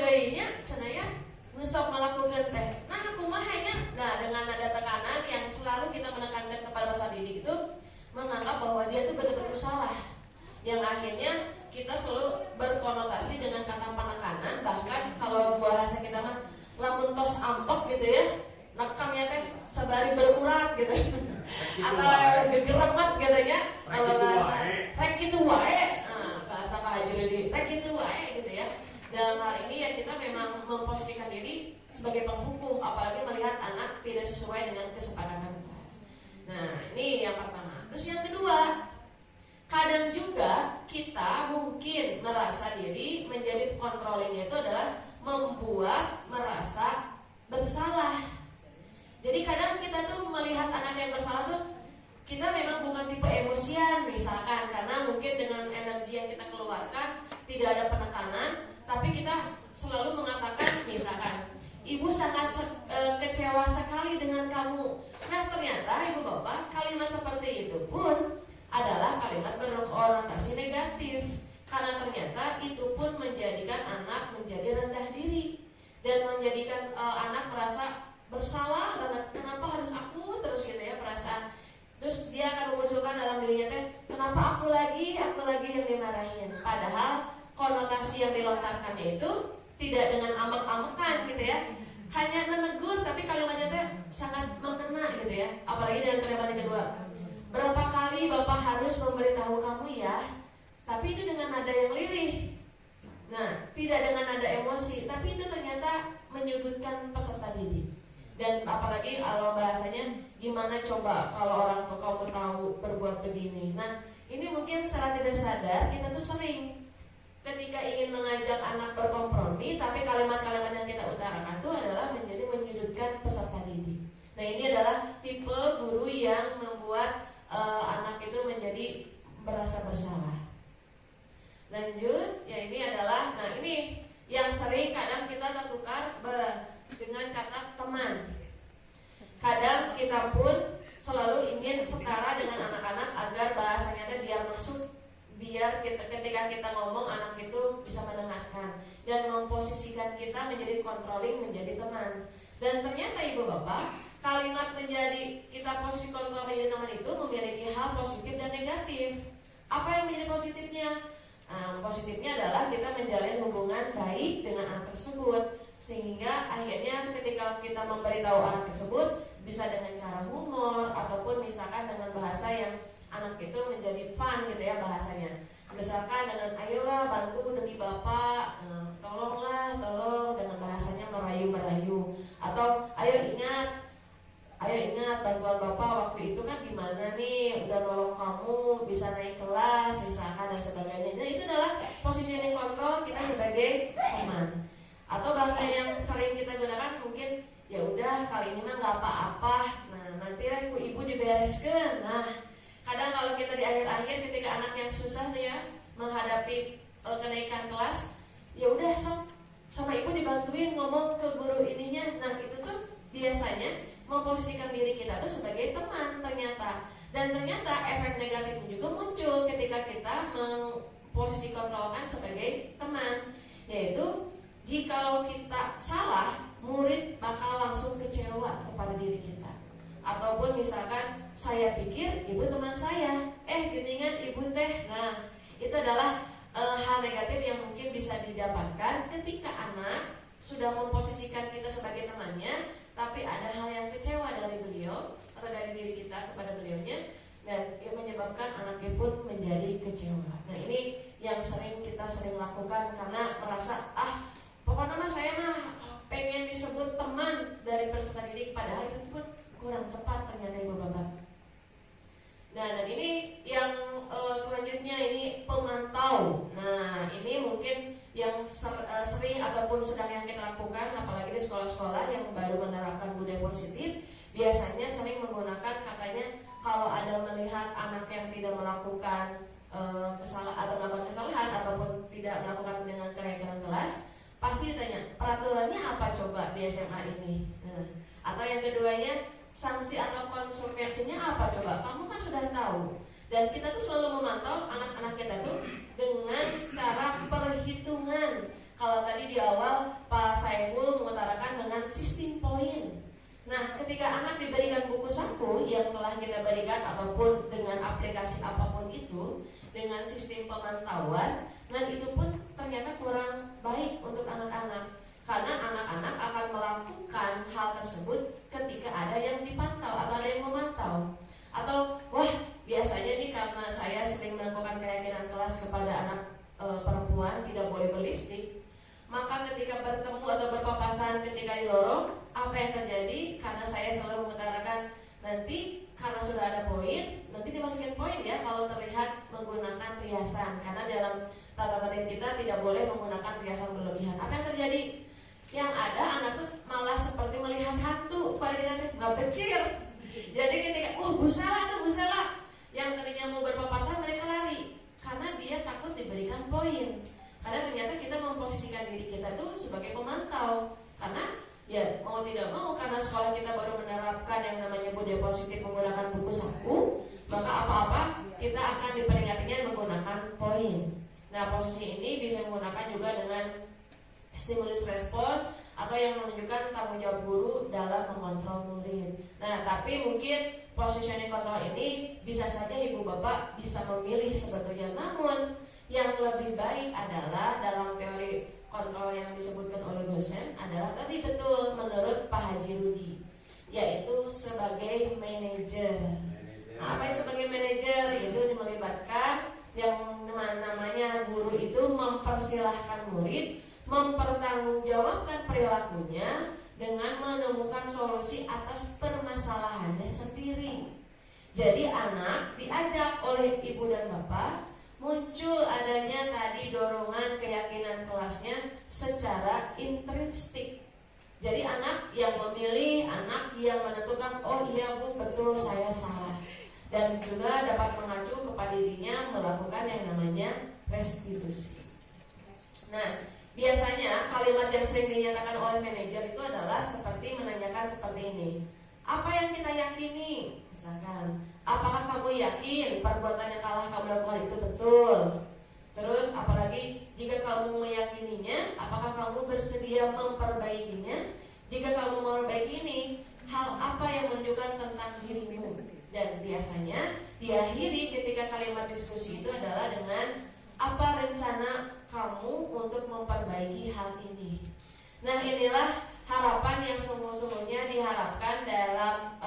deuinya cenaya nusok melakukan teh. Nah, kumahanya. Nah, dengan nada tekanan yang selalu kita menekankan kepada peserta didik itu menganggap bahwa dia itu benar-benar salah. Yang akhirnya kita selalu berkonotasi dengan kata penekanan, bahkan kalau bahasa kita mah lamun tos ampok gitu ya. Nekamnya teh sabari berurat gitu. Atau gegeremat gitu ya. Kalau rek itu wae. Nah, bahasa Pak Haji Rudi, rek itu wae gitu ya. Dalam hal ini ya kita memang memposisikan diri sebagai penghukum, apalagi melihat anak tidak sesuai dengan kesepakatan kelas. Nah, ini yang pertama. Terus yang kedua, kadang juga kita mungkin merasa diri menjadi controllingnya itu adalah membuat merasa bersalah. Jadi kadang kita tuh melihat anak yang bersalah tuh kita memang bukan tipe emosian misalkan, karena mungkin dengan energi yang kita keluarkan tidak ada penekanan, tapi kita selalu mengatakan misalkan ibu sangat kecewa sekali dengan kamu. Nah, ternyata ibu bapak kalimat seperti itu pun adalah kalimat berkonotasi negatif, karena ternyata itu pun menjadikan anak menjadi rendah diri dan menjadikan anak merasa bersalah banget. Kenapa harus aku terus gitu ya perasaan. Terus dia akan memunculkan dalam dirinya teh, kenapa aku lagi yang dimarahin. Padahal konotasi yang dilontarkannya itu tidak dengan amek-amekan gitu ya, hanya menegur, tapi kalimatnya teh sangat mengena gitu ya. Apalagi dengan kalimat yang kedua, berapa kali bapak harus memberitahu kamu ya, tapi itu dengan nada yang lirih. Nah, tidak dengan nada emosi, tapi itu ternyata menyudutkan peserta didik. Dan apalagi kalau bahasanya gimana coba kalau orang tua kamu tahu berbuat begini. Nah, ini mungkin secara tidak sadar kita tuh sering ketika ingin mengajak anak berkompromi, tapi kalimat-kalimat yang kita utarakan itu adalah menjadi menyudutkan peserta didik. Nah, ini adalah tipe guru yang membuat anak itu menjadi merasa bersalah. Lanjut, ya ini adalah, nah ini yang sering kadang kita tertukar dengan kata teman. Kadang kita pun selalu ingin setara dengan anak-anak agar bahasanya biar masuk, biar ketika kita ngomong anak itu bisa mendengarkan dan memposisikan kita menjadi controlling, menjadi teman. Dan ternyata ibu bapak, kalimat menjadi kita posisi kontrol menjadi teman itu memiliki hal positif dan negatif. Apa yang menjadi positifnya? Positifnya adalah kita menjalin hubungan baik dengan anak tersebut, sehingga akhirnya ketika kita memberitahu anak tersebut bisa dengan cara humor ataupun misalkan dengan bahasa yang anak itu menjadi fun gitu ya bahasanya. Misalkan dengan ayolah bantu demi bapak, tolong dengan bahasanya merayu-merayu, atau ayo ingat bantuan bapak waktu itu kan gimana nih, udah nolong kamu bisa naik kelas misalkan dan sebagainya. Nah, itu adalah positioning control kita sebagai teman. Atau bahasa yang sering kita gunakan mungkin ya udah kali ini mah nggak apa-apa. Nah, nanti ku ibu dibereskan. Nah, kadang kalau kita di akhir-akhir ketika anak yang susah tuh ya menghadapi kenaikan kelas, ya udah sama ibu dibantuin ngomong ke guru ininya. Nah, itu tuh biasanya memposisikan diri kita tuh sebagai teman ternyata. Dan ternyata efek negatifnya juga muncul ketika kita memposisi kontrolkan sebagai teman, yaitu jikalau kita salah, murid bakal langsung kecewa kepada diri kita. Ataupun misalkan saya pikir ibu teman saya, geningan ibu teh. Nah, itu adalah hal negatif yang mungkin bisa didapatkan ketika anak sudah memposisikan kita sebagai temannya, tapi ada hal yang kecewa dari beliau atau dari diri kita kepada beliaunya, dan yang menyebabkan anaknya pun menjadi kecewa. Nah, ini yang kita sering lakukan karena merasa pokoknya saya pengen disebut teman dari peserta didik, padahal itu pun kurang tepat ternyata ibu bapak. Nah, dan ini yang selanjutnya ini pemantau. Nah, ini mungkin yang sering ataupun sedang yang kita lakukan, apalagi di sekolah-sekolah yang baru menerapkan budaya positif, biasanya sering menggunakan katanya kalau ada melihat anak yang tidak melakukan kesalahan atau melakukan kesalahan ataupun tidak melakukan dengan keyakinan kelas, pasti ditanya peraturannya apa coba di SMA ini. Atau yang keduanya, sanksi atau konsekuensinya apa coba? Kamu kan sudah tahu. Dan kita tuh selalu memantau anak-anak kita tuh dengan cara perhitungan. Kalau tadi di awal Pak Saiful mengutarakan dengan sistem poin. Nah, ketika anak diberikan buku saku yang telah kita berikan ataupun dengan aplikasi apapun itu, dengan sistem pemantauan, dan itu pun ternyata kurang baik untuk anak-anak. Karena anak-anak akan melakukan hal tersebut ketika ada yang dipantau atau ada yang memantau. Atau, wah biasanya nih karena saya sering melakukan keyakinan kelas kepada anak perempuan tidak boleh berlipstik, maka ketika bertemu atau berpapasan ketika didorong, apa yang terjadi? Karena saya selalu mengutarakan nanti karena sudah ada poin, nanti dimasukin poin ya kalau terlihat menggunakan riasan. Karena dalam tata tertib kita tidak boleh menggunakan riasan berlebihan. Apa yang terjadi? Yang ada anak tuh malah seperti melihat hantu pada kita, nggak becir. Jadi ketika busala tuh busala, yang tadinya mau berpapasan mereka lari karena dia takut diberikan poin. Karena ternyata kita memposisikan diri kita tuh sebagai pemantau. Karena ya mau tidak mau karena sekolah kita baru menerapkan yang namanya budaya positif menggunakan buku saku, maka apa-apa kita akan diperingatinya menggunakan poin. Nah, posisi ini bisa menggunakan juga dengan stimulus respon atau yang menunjukkan tanggung jawab guru dalam mengontrol murid. Nah, tapi mungkin positioning control ini bisa saja ibu bapak bisa memilih sebetulnya. Namun yang lebih baik adalah dalam teori kontrol yang disebutkan oleh dosen adalah tadi betul menurut Pak Haji Rudi, yaitu sebagai manajer. Nah, apa yang sebagai manajer itu melibatkan yang namanya guru itu mempersilahkan murid mempertanggungjawabkan perilakunya dengan menemukan solusi atas permasalahannya sendiri. Jadi anak diajak oleh ibu dan bapak, muncul adanya tadi dorongan keyakinan kelasnya secara intrinsik. Jadi anak yang memilih, anak yang menentukan, oh iya bu betul saya salah. Dan juga dapat mengacu kepada dirinya melakukan yang namanya restitusi. Nah, biasanya kalimat yang sering dinyatakan oleh manajer itu adalah seperti menanyakan seperti ini. Apa yang kita yakini? Misalkan, apakah kamu yakin perbuatan yang kalah kamu lakukan itu betul? Terus apalagi jika kamu meyakininya, apakah kamu bersedia memperbaikinya? Jika kamu memperbaiki ini, hal apa yang menunjukkan tentang dirimu? Dan biasanya diakhiri ketika kalimat diskusi itu adalah dengan apa rencana kamu untuk memperbaiki hal ini. Nah, inilah harapan yang sungguh-sungguhnya diharapkan dalam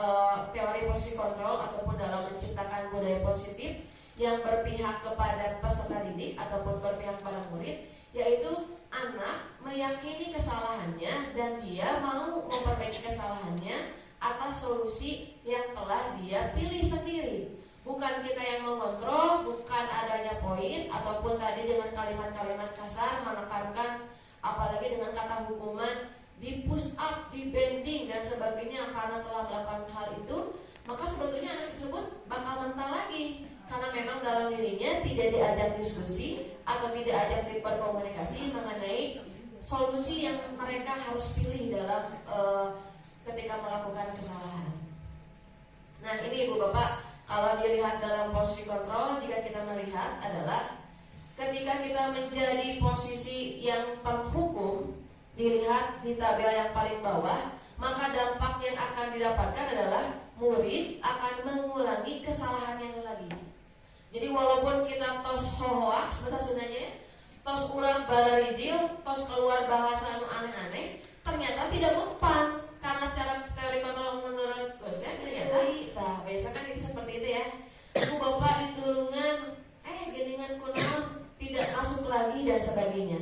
teori positif kontrol ataupun dalam menciptakan budaya positif yang berpihak kepada peserta didik ataupun berpihak pada murid, yaitu anak meyakini kesalahannya dan dia mau memperbaiki kesalahannya atas solusi yang telah dia pilih sendiri. Bukan kita yang mengontrol, bukan adanya poin ataupun tadi dengan kalimat-kalimat kasar menekankan, apalagi dengan kata hukuman di push up, di bending dan sebagainya karena telah melakukan hal itu, maka sebetulnya anak tersebut bakal mental lagi karena memang dalam dirinya tidak diajak diskusi atau tidak ajak berkomunikasi mengenai solusi yang mereka harus pilih dalam ketika melakukan kesalahan. Nah, ini ibu bapak, kalau dilihat dalam posisi kontrol, jika kita melihat adalah ketika kita menjadi posisi yang penghukum, dilihat di tabel yang paling bawah, maka dampak yang akan didapatkan adalah murid akan mengulangi kesalahannya lagi. Jadi walaupun kita tos hoax, bahasa Sundanya, tos urat balarijil, tos keluar bahasa aneh-aneh, ternyata tidak mempan. Karena secara teori kontrol menurut dosen ternyata, nah biasa kan itu seperti itu ya. Ibu bapak ditulungan, geningan kunaon tidak masuk lagi dan sebagainya.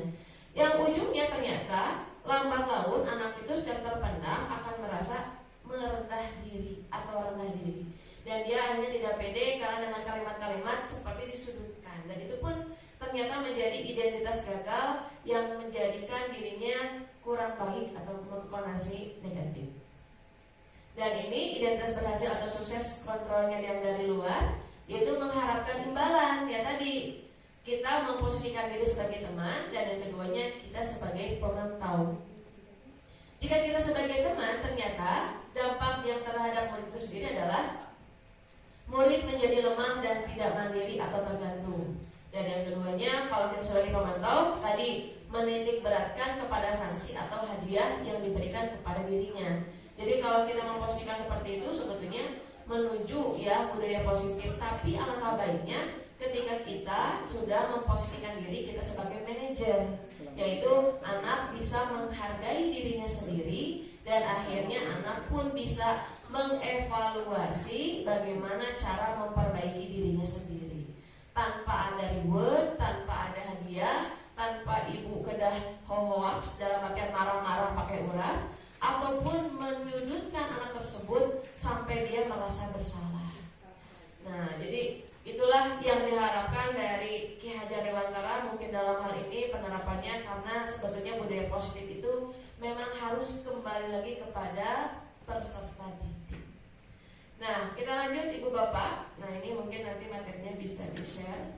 Yang ujungnya ternyata lambat laun anak itu secara terpendam akan merasa merendah diri atau rendah diri. Dan dia akhirnya tidak pede karena dengan kalimat-kalimat seperti disudutkan. Dan itu pun ternyata menjadi identitas gagal yang menjadikan dirinya kurang baik atau berkonotasi negatif. Dan ini identitas berhasil atau sukses kontrolnya yang dari luar, yaitu mengharapkan imbalan. Ya tadi kita memposisikan diri sebagai teman, dan yang keduanya kita sebagai pemantau. Jika kita sebagai teman, ternyata dampak yang terhadap murid itu sendiri adalah murid menjadi lemah dan tidak mandiri atau tergantung. Dan yang keduanya, kalau kita sebagai pemantau, tadi menitik beratkan kepada sanksi atau hadiah yang diberikan kepada dirinya. Jadi kalau kita memposisikan seperti itu, sebetulnya menuju ya budaya positif. Tapi alangkah baiknya ketika kita sudah memposisikan diri kita sebagai manajer, yaitu anak bisa menghargai dirinya sendiri, dan akhirnya anak pun bisa mengevaluasi bagaimana cara memperbaiki dirinya sendiri. Tanpa ada reward, tanpa ada hadiah, tanpa ibu kedah hoax dalam artian marah-marah pakai urat, ataupun menyudutkan anak tersebut sampai dia merasa bersalah. Nah, jadi itulah yang diharapkan dari Ki Hajar Dewantara mungkin dalam hal ini penerapannya, karena sebetulnya budaya positif itu memang harus kembali lagi kepada peserta didik. Nah, kita lanjut Ibu Bapak. Nah, ini mungkin nanti materinya bisa di-share.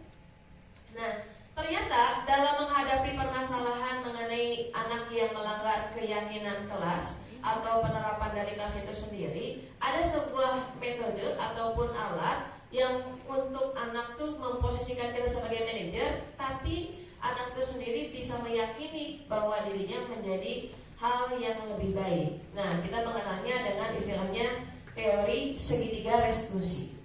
Nah, ternyata dalam menghadapi permasalahan mengenai anak yang melanggar keyakinan kelas atau penerapan dari kelas itu sendiri, ada sebuah metode ataupun alat yang untuk anak tuh memposisikan kita sebagai manajer, tapi anak itu sendiri bisa meyakini bahwa dirinya menjadi hal yang lebih baik. Nah, kita mengenalnya dengan istilahnya teori segitiga restitusi.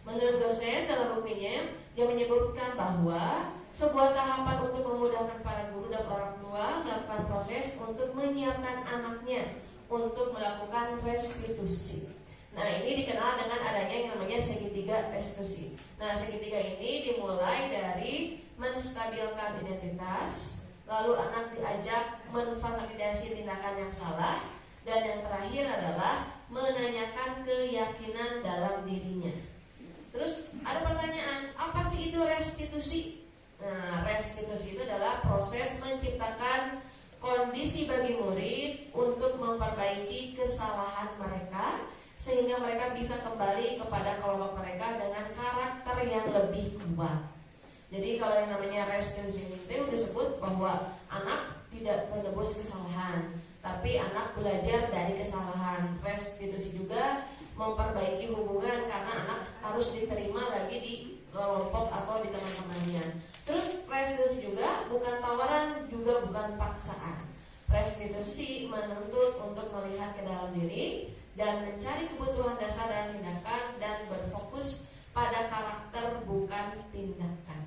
Menurut dosen dalam bukunya, dia menyebutkan bahwa sebuah tahapan untuk memudahkan para guru dan orang tua melakukan proses untuk menyiapkan anaknya untuk melakukan restitusi. Nah, ini dikenal dengan adanya yang namanya segitiga restitusi. Nah, segitiga ini dimulai dari menstabilkan identitas, lalu anak diajak menvalidasi tindakan yang salah, dan yang terakhir adalah menanyakan keyakinan dalam dirinya. Terus ada pertanyaan, apa sih itu restitusi? Nah, restitusi itu adalah proses menciptakan kondisi bagi murid untuk memperbaiki kesalahan mereka, sehingga mereka bisa kembali kepada kelompok mereka dengan karakter yang lebih kuat. Jadi kalau yang namanya restitusi itu disebut bahwa anak tidak menebus kesalahan, tapi anak belajar dari kesalahan. Restitusi juga memperbaiki hubungan karena anak harus diterima lagi di kelompok atau di teman-temannya. Terus restitusi juga bukan tawaran, juga bukan paksaan. Restitusi menuntut untuk melihat ke dalam diri dan mencari kebutuhan dasar dan tindakan, dan berfokus pada karakter bukan tindakan.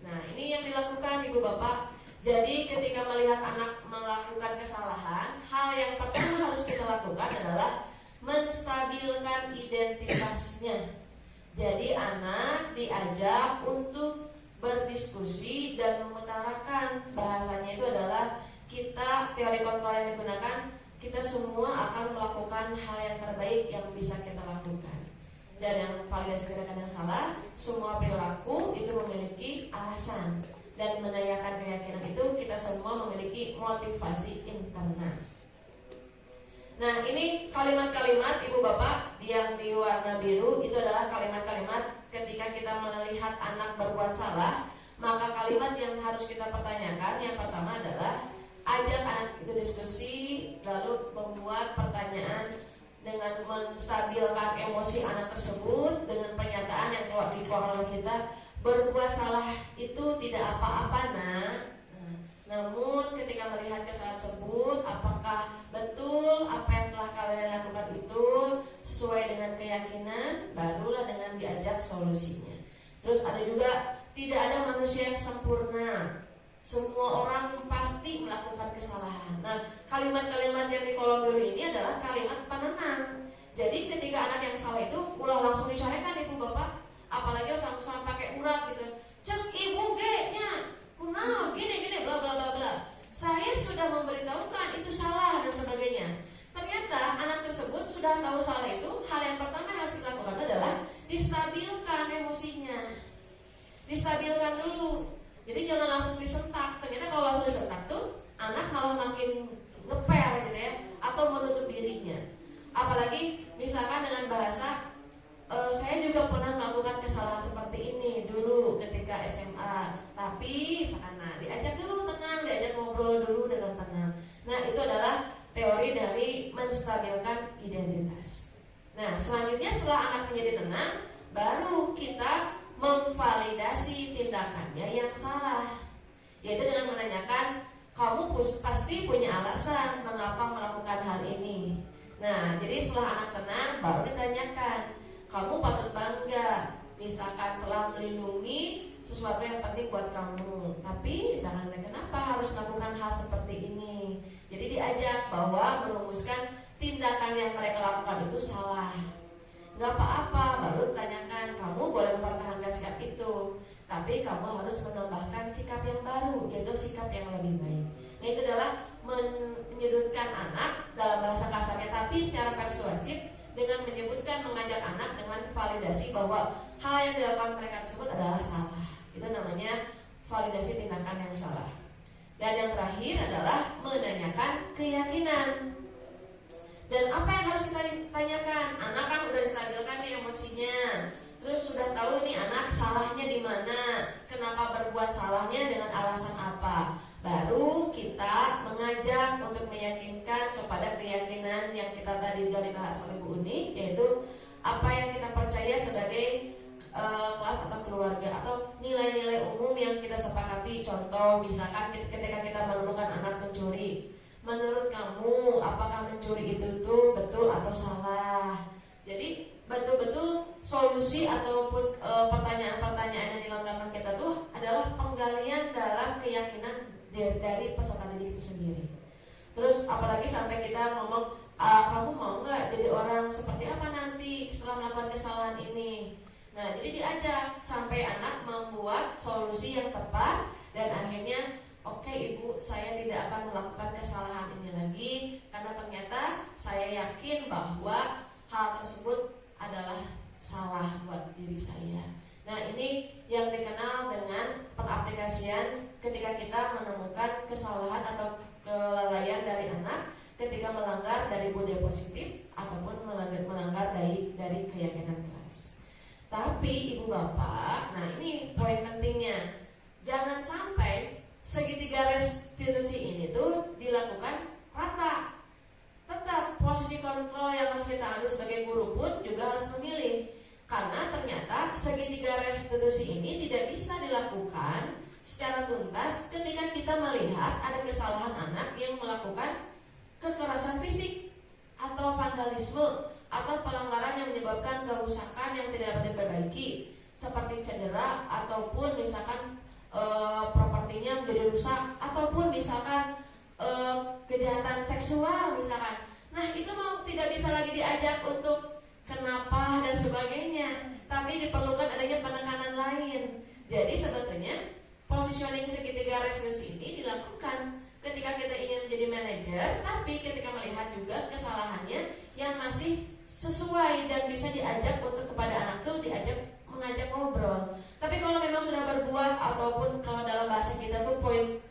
Nah, ini yang dilakukan Ibu Bapak. Jadi ketika melihat anak melakukan kesalahan, hal yang pertama harus kita lakukan adalah menstabilkan identitasnya. Jadi anak diajak untuk berdiskusi dan mengutarakan, bahasanya itu adalah kita, teori kontrol yang digunakan, kita semua akan melakukan hal yang terbaik yang bisa kita lakukan. Dan yang validasi tindakan yang salah, semua perilaku itu memiliki alasan. Dan menanyakan keyakinan itu kita semua memiliki motivasi internal. Nah, ini kalimat-kalimat Ibu Bapak yang di warna biru itu adalah kalimat-kalimat ketika kita melihat anak berbuat salah, maka kalimat yang harus kita pertanyakan yang pertama adalah ajak anak itu diskusi, lalu membuat pertanyaan dengan menstabilkan emosi anak tersebut dengan pernyataan yang dikeluarkan oleh kita. Berbuat salah itu tidak apa-apa, nak. Namun ketika melihat kesalahan tersebut, apakah betul apa yang telah kalian lakukan itu sesuai dengan keyakinan, barulah dengan diajak solusinya. Terus ada juga, tidak ada manusia yang sempurna. Semua orang pasti melakukan kesalahan. Nah, kalimat-kalimat yang di kolom biru ini adalah kalimat penenang. Jadi ketika anak yang salah itu ulah langsung dicarikan Ibu Bapak, apalagi langsung pakai urat gitu. Cek ibu ge-nya, kunaon gini bla bla bla bla. Saya sudah memberitahukan itu salah dan sebagainya. Ternyata anak tersebut sudah tahu salah itu. Hal yang pertama yang harus kita lakukan adalah distabilkan emosinya. Distabilkan dulu. Jadi jangan langsung disentak. Ternyata kalau langsung disentak tuh anak malah makin ngepel gitu ya, atau menutup dirinya. apalagi misalkan dengan bahasa saya juga pernah melakukan kesalahan seperti ini dulu ketika SMA, tapi misalkan diajak dulu tenang, diajak ngobrol dulu dengan tenang. Nah, itu adalah teori dari menstabilkan identitas. Nah, selanjutnya setelah anak menjadi tenang, baru kita memvalidasi tindakannya yang salah, yaitu dengan menanyakan, kamu pasti punya alasan mengapa melakukan hal ini. Nah, jadi setelah anak tenang, baru ditanyakan, kamu patut bangga, misalkan telah melindungi sesuatu yang penting buat kamu. Tapi misalkan kenapa harus melakukan hal seperti ini? Jadi diajak bahwa merumuskan tindakan yang mereka lakukan itu salah. Gak apa-apa, baru tanyakan, kamu boleh mempertahankan sikap itu, tapi kamu harus menambahkan sikap yang baru, yaitu sikap yang lebih baik. Nah, itu adalah menyudutkan anak dalam bahasa kasarnya, tapi secara persuasif dengan menyebutkan, mengajak anak dengan validasi bahwa hal yang dilakukan mereka tersebut adalah salah. Itu namanya validasi tindakan yang salah. Dan yang terakhir adalah menanyakan keyakinan. Dan apa yang harus kita tanyakan? Anak kan udah distabilkan nih emosinya, terus sudah tahu nih anak salahnya di mana, kenapa berbuat salahnya, dengan alasan apa. Baru kita mengajak untuk meyakinkan kepada keyakinan yang kita tadi dibahas oleh Bu Uni, yaitu apa yang kita percaya sebagai kelas atau keluarga atau nilai-nilai umum yang kita sepakati. Contoh, misalkan ketika kita menemukan anak mencuri, menurut kamu apakah mencuri itu tuh betul atau salah? Jadi betul-betul solusi ataupun pertanyaan-pertanyaan yang dilontarkan kita tuh adalah penggalian dalam keyakinan dari peserta didik itu sendiri. Terus apalagi sampai kita ngomong, kamu mau nggak jadi orang seperti apa nanti setelah melakukan kesalahan ini? Nah, jadi diajak sampai anak membuat solusi yang tepat, dan akhirnya oke, Ibu, saya tidak akan melakukan kesalahan ini lagi karena ternyata saya yakin bahwa hal tersebut adalah salah buat diri saya. Nah, ini yang dikenal dengan pengaplikasian ketika kita menemukan kesalahan atau kelalaian dari anak ketika melanggar dari budaya positif ataupun melanggar dari keyakinan kelas. Tapi Ibu Bapak, nah ini poin pentingnya, jangan sampai segitiga restitusi ini tuh dilakukan rata. Tetap posisi kontrol yang harus kita ambil sebagai guru pun juga harus memilih, karena ternyata segitiga restitusi ini tidak bisa dilakukan secara tuntas ketika kita melihat ada kesalahan anak yang melakukan kekerasan fisik atau vandalisme atau pelanggaran yang menyebabkan kerusakan yang tidak dapat diperbaiki, seperti cedera ataupun misalkan propertinya menjadi rusak, ataupun misalkan kejahatan seksual misalkan. Nah, itu mau tidak bisa lagi diajak untuk kenapa dan sebagainya, tapi diperlukan adanya penekanan lain. Jadi sebetulnya positioning segitiga restitusi ini dilakukan ketika kita ingin menjadi manajer, tapi ketika melihat juga kesalahannya yang masih sesuai dan bisa diajak untuk kepada anak tuh mengajak ngobrol. Tapi kalau memang sudah berbuat ataupun kalau dalam bahasa kita tuh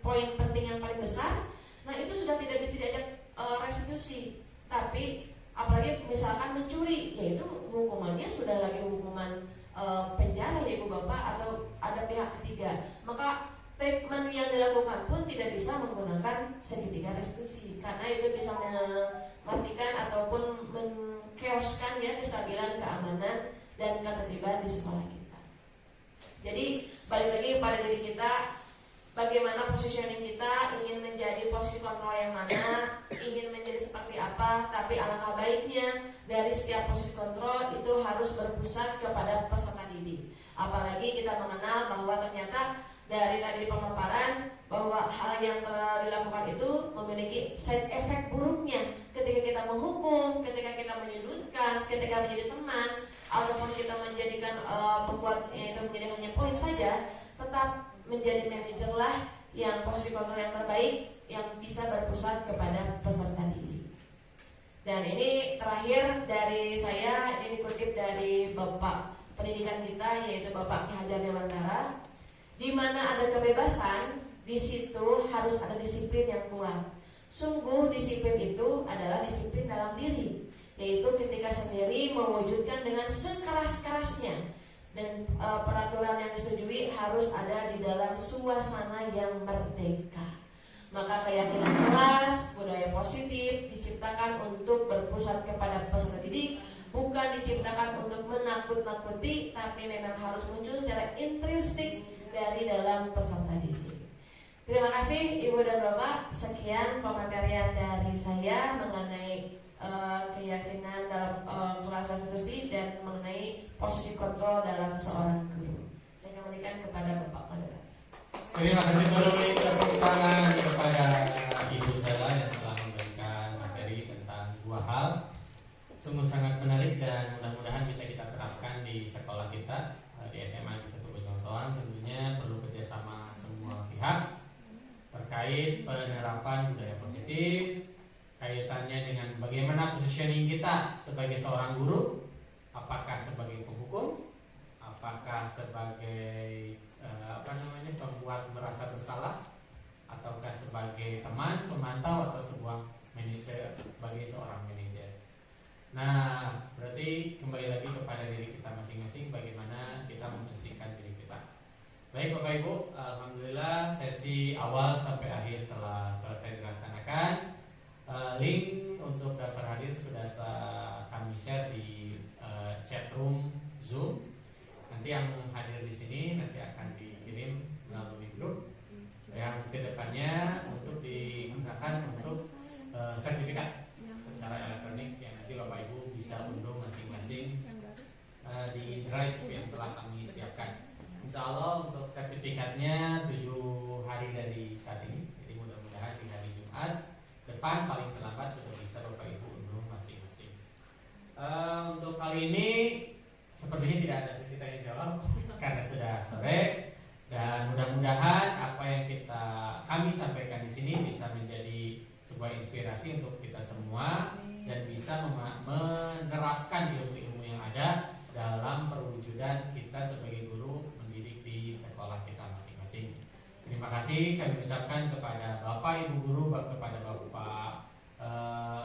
poin penting yang paling besar, nah itu sudah tidak bisa diajak restitusi. Tapi apalagi misalkan mencuri, yaitu hukumannya sudah lagi hukuman penjara ya Ibu Bapak, atau ada pihak ketiga. Maka treatment yang dilakukan pun tidak bisa menggunakan segitiga restitusi, karena itu bisa memastikan ataupun mengkeoskan ya kestabilan, keamanan, dan ketertiban di sekolah kita. Jadi balik lagi pada diri kita, bagaimana positioning kita, ingin menjadi posisi kontrol yang mana, ingin menjadi seperti apa. Tapi alangkah baiknya dari setiap posisi kontrol itu harus berpusat kepada peserta didik. Apalagi kita mengenal bahwa ternyata dari tadi pemaparan bahwa hal yang telah dilakukan itu memiliki side effect buruknya ketika kita menghukum, ketika kita menyudutkan, ketika menjadi teman, ataupun kita menjadikan pembuatnya itu menjadi hanya poin saja. Tetap menjadi manajer lah yang posisi kontrol yang terbaik, yang bisa berpusat kepada peserta didik. Dan ini terakhir dari saya, ini dikutip dari Bapak Pendidikan kita, yaitu Bapak Ki Hajar Dewantara. Di mana ada kebebasan, di situ harus ada disiplin yang kuat. Sungguh disiplin itu adalah disiplin dalam diri. yaitu ketika sendiri mewujudkan dengan sekeras-kerasnya, dan peraturan yang disetujui harus ada di dalam suasana yang merdeka. Maka keyakinan kelas, budaya positif diciptakan untuk berpusat kepada peserta didik, bukan diciptakan untuk menakut-nakuti, tapi memang harus muncul secara intrinsik dari dalam peserta didik. Terima kasih Ibu dan Bapak. Sekian pematerian dari saya mengenai keyakinan dalam kelas siswi dan mengenai posisi kontrol dalam seorang guru. Saya kembalikan kepada Bapak moderator. Terima kasih guru. Tepuk tangan kepada Ibu Stella yang telah memberikan materi tentang dua hal. Sungguh sangat menarik dan mudah-mudahan bisa kita terapkan di sekolah kita di SMA Negeri 1 Bojong Soang. Tentunya perlu kerjasama semua pihak terkait penerapan budaya positif, kaitannya dengan bagaimana positioning kita sebagai seorang guru, apakah sebagai penghukum, apakah sebagai pembuat merasa bersalah, ataukah sebagai teman, pemantau, atau sebuah manajer sebagai seorang manajer. Nah, berarti kembali lagi kepada diri kita masing-masing, bagaimana kita memposisikan diri kita. Baik Bapak Ibu, alhamdulillah sesi awal sampai akhir telah selesai dilaksanakan. Link untuk daftar hadir sudah kami share di chat room Zoom. Nanti yang hadir di sini nanti akan dikirim melalui grup yang kedepannya untuk digunakan untuk sertifikat secara elektronik yang nanti Bapak Ibu bisa unduh masing-masing di drive yang telah kami siapkan. Insya Allah untuk sertifikatnya 7 hari dari saat ini. Jadi mudah-mudahan di hari Jumat depan paling terlambat sudah bisa Bapak Ibu unduh masing-masing. Untuk kali ini sepertinya tidak ada sesi tanya jawab karena sudah sore, dan mudah-mudahan apa yang kami sampaikan di sini bisa menjadi sebuah inspirasi untuk kita semua dan bisa menerapkan ilmu-ilmu yang ada dalam perwujudan kita sebagai guru mendidik di sekolah kita masing-masing. Terima kasih kami ucapkan kepada Bapak Ibu Guru, kepada Bapak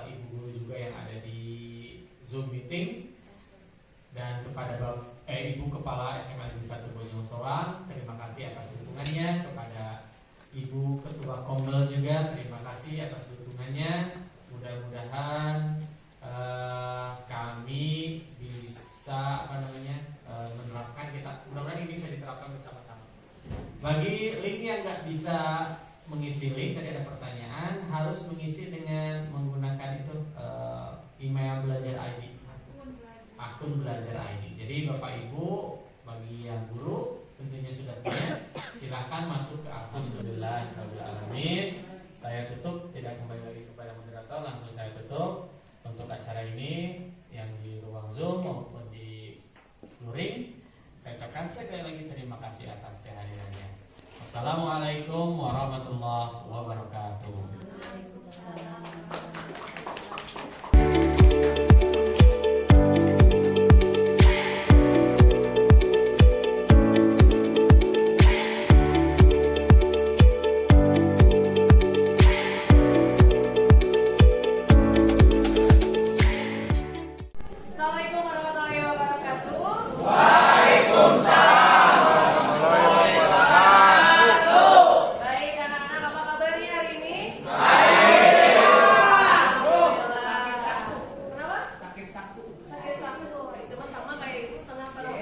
Ibu Guru juga yang ada di Zoom meeting, dan kepada Ibu Kepala SMA Negeri 1 Bojong Soang. Terima kasih atas dukungannya. Kepada Ibu Ketua Kombel juga terima kasih atas dukungannya. Mudah-mudahan kami bisa menerapkan mudah-mudahan ini bisa diterapkan bersama-sama. Bagi link yang nggak bisa mengisi link, tadi ada pertanyaan, harus mengisi dengan menggunakan itu email belajar ID, akun belajar ID. Jadi Bapak Ibu, bagi yang guru tentunya sudah punya, silakan masuk ke akun. Alhamdulillah. Saya tutup, tidak kembali lagi kepada moderator, langsung saya tutup untuk acara ini yang di ruang Zoom maupun di luring. Saya ucapkan sekali lagi terima kasih atas kehadirannya. Wassalamualaikum warahmatullahi wabarakatuh. Assalamualaikum warahmatullahi wabarakatuh. Baik anak-anak, apa kabarnya hari ini? Kenapa? Sakit saku. Itu mah sama kayak itu tengah perut.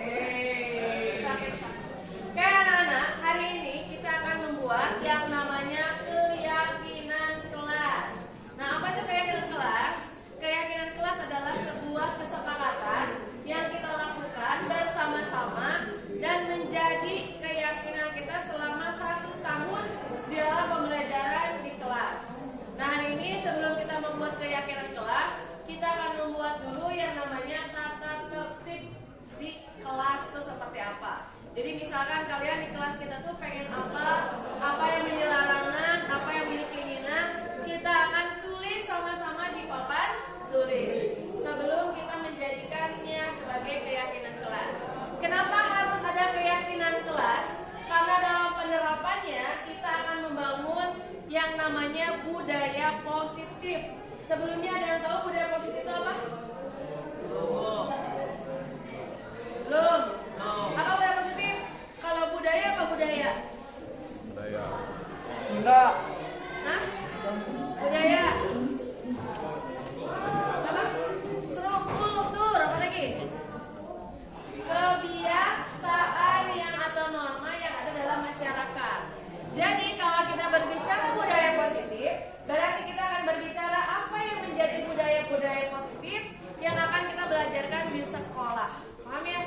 Sakit saku. Oke anak-anak, hari ini kita akan membuat yang namanya keyakinan kelas. Nah, apa itu keyakinan kelas? Keyakinan kelas adalah sebuah kesepakatan yang kita lakukan bersama-sama dan menjadi keyakinan kita selama 1 tahun di dalam pembelajaran di kelas. Nah, hari ini sebelum kita membuat keyakinan kelas, kita akan membuat dulu yang namanya tata tertib di kelas itu seperti apa. Jadi misalkan kalian di kelas kita tuh pengen apa yang menjadi larangan, apa yang menjadi keinginan, kita akan tulis sama-sama di papan tulis sebelum kita menjadikannya sebagai keyakinan kelas. Kenapa harus ada keyakinan kelas? Karena dalam penerapannya kita akan membangun yang namanya budaya positif. Sebelumnya ada yang tahu budaya positif itu apa? Belum. Apa budaya positif? Kalau budaya apa budaya? Sunda. Hah? Budaya. Apa? Struktur. Apa lagi? Kebiasaan yang atau norma yang ada dalam masyarakat. Jadi kalau kita berbicara budaya positif, berarti kita akan berbicara apa yang menjadi budaya-budaya positif yang akan kita belajarkan di sekolah. Paham ya?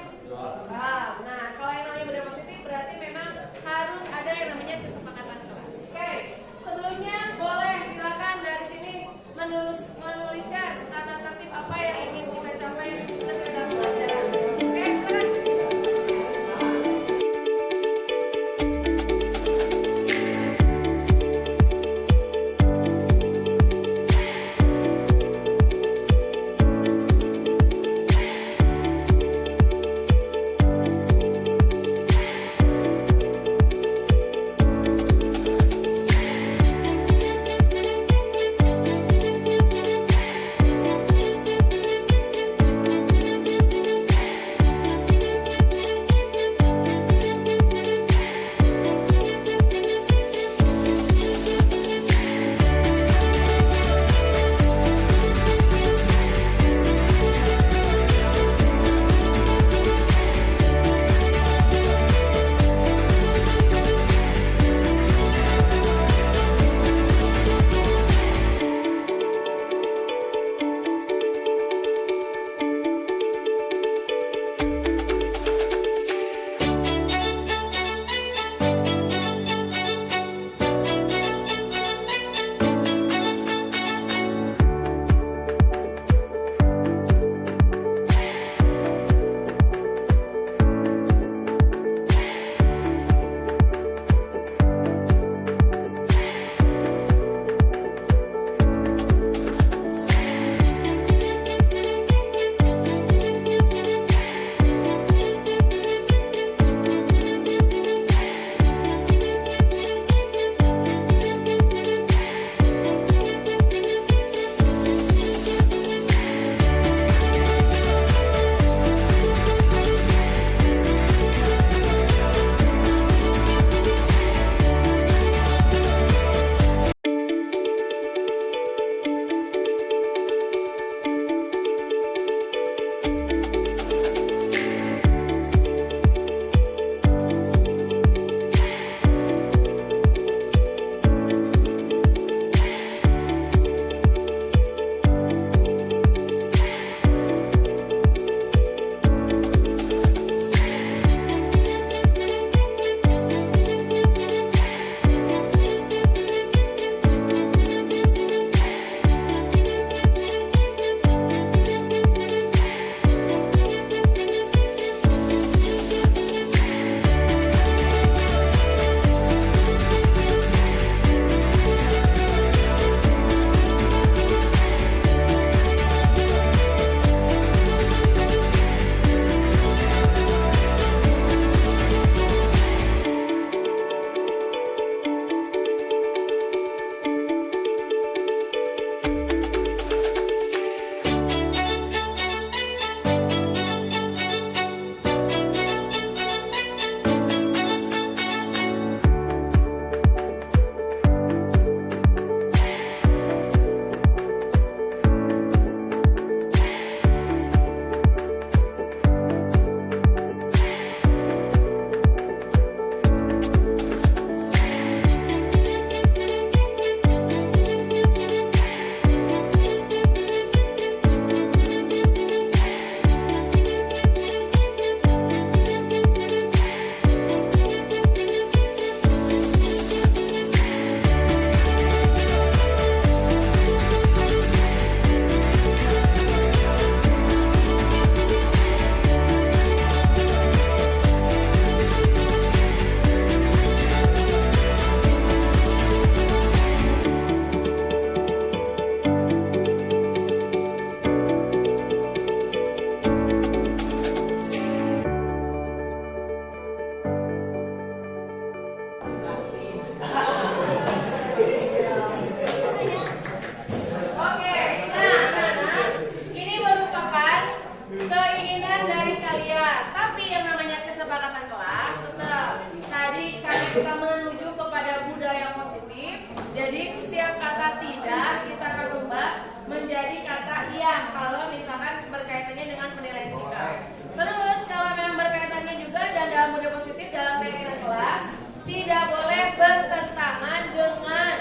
kita menuju kepada budaya positif. Jadi setiap kata tidak kita akan rubah menjadi kata iya kalau misalkan berkaitannya dengan penilaian sikap. Terus kalau memang berkaitannya juga dan dalam budaya positif dalam keyakinan kelas tidak boleh bertentangan dengan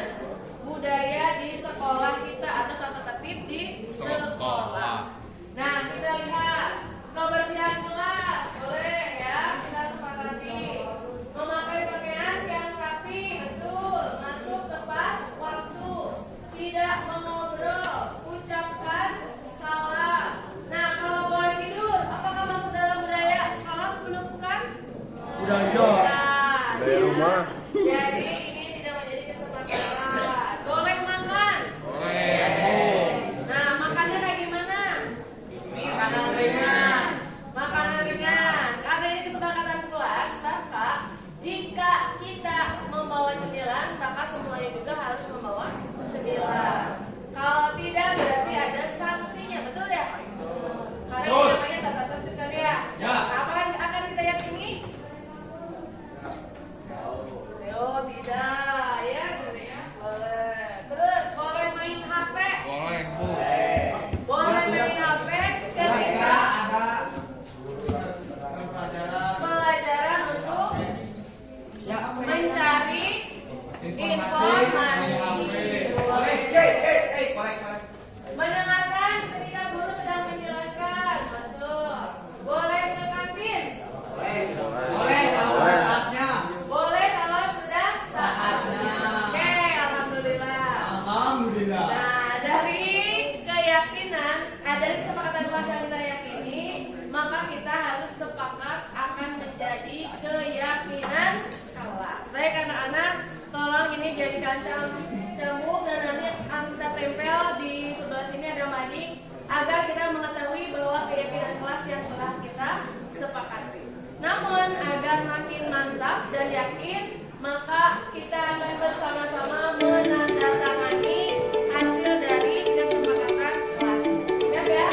budaya di sekolah kita atau tata tertib di sekolah. Nah, kita lihat kebersihan kelas boleh ya, kita sepakati. Memakai pakaian yang rapi, betul, masuk tepat waktu, tidak mengobrol, ucapkan salam. Nah, kalau boleh tidur, apakah masuk dalam budaya sekolah atau belum? Bukan? Budaya rumah. Jadi ini tidak menjadi kesepakatan. Boleh makan? Boleh. Nah, makannya kayak gimana? Makanan ringan. Makanan ringan. Karena ini kesepakatan kelas, maka jika kita membawa cemilan, maka semuanya juga harus membawa cemilan. Kalau tidak berarti ada sanksinya, betul ya? Karena ini namanya tata tertib kan ya? Apa akan kita yakini? Oh tidak, ya boleh. Terus boleh main HP? Boleh Bu. Boleh main HP ketika pelajaran untuk mencari informasi. Mendengarkan ketika guru sedang menjelaskan, masuk. Boleh ke kantin? Boleh kalau saatnya. Boleh kalau sudah saatnya. Oke, alhamdulillah. Nah, dari keyakinan, dari kesepakatan kelas yang kita yakini, maka kita harus sepakat akan menjadi keyakinan kelas. Baik anak-anak, tolong ini jadikan cambuk dan nanti kita tempel di sebelah sini ada mading agar kita mengetahui bahwa keyakinan kelas yang sudah kita sepakati. Namun agar makin mantap dan yakin, maka kita akan bersama-sama menandatangani hasil dari kesepakatan kelas. Siap ya?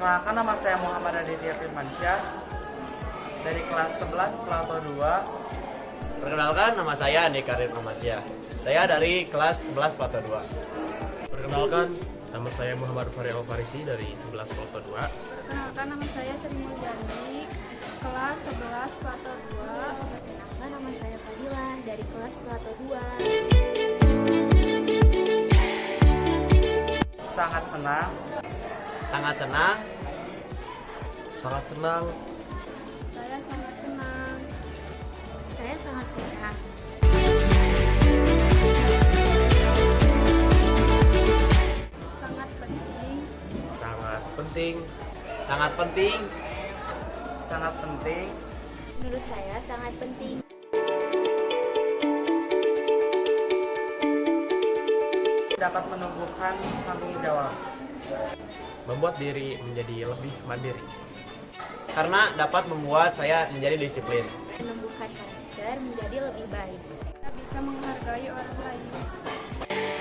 Perkenalkan, nama saya Muhammad Aditya Firmansyah dari kelas 11 Plato 2. Perkenalkan, nama saya Andi Karim Ahmadsyah. Saya dari kelas 11 Plato 2. Perkenalkan, nama saya Muhammad Fahri Al-Farisi dari 11 Plato 2. Perkenalkan, nama saya Sri Mulyani, kelas 11 Plato 2. Perkenalkan, nama saya Fadila dari kelas Plato 2. Sangat senang. Sangat senang. Sangat senang. Saya sangat senang. Saya sangat senang. Sangat penting. Sangat penting. Sangat penting. Sangat penting. Menurut saya sangat penting. Dapat menumbuhkan tanggung jawab. Membuat diri menjadi lebih mandiri. karena dapat membuat saya menjadi disiplin. Menumbuhkan karakter menjadi lebih baik. Kita bisa menghargai orang lain.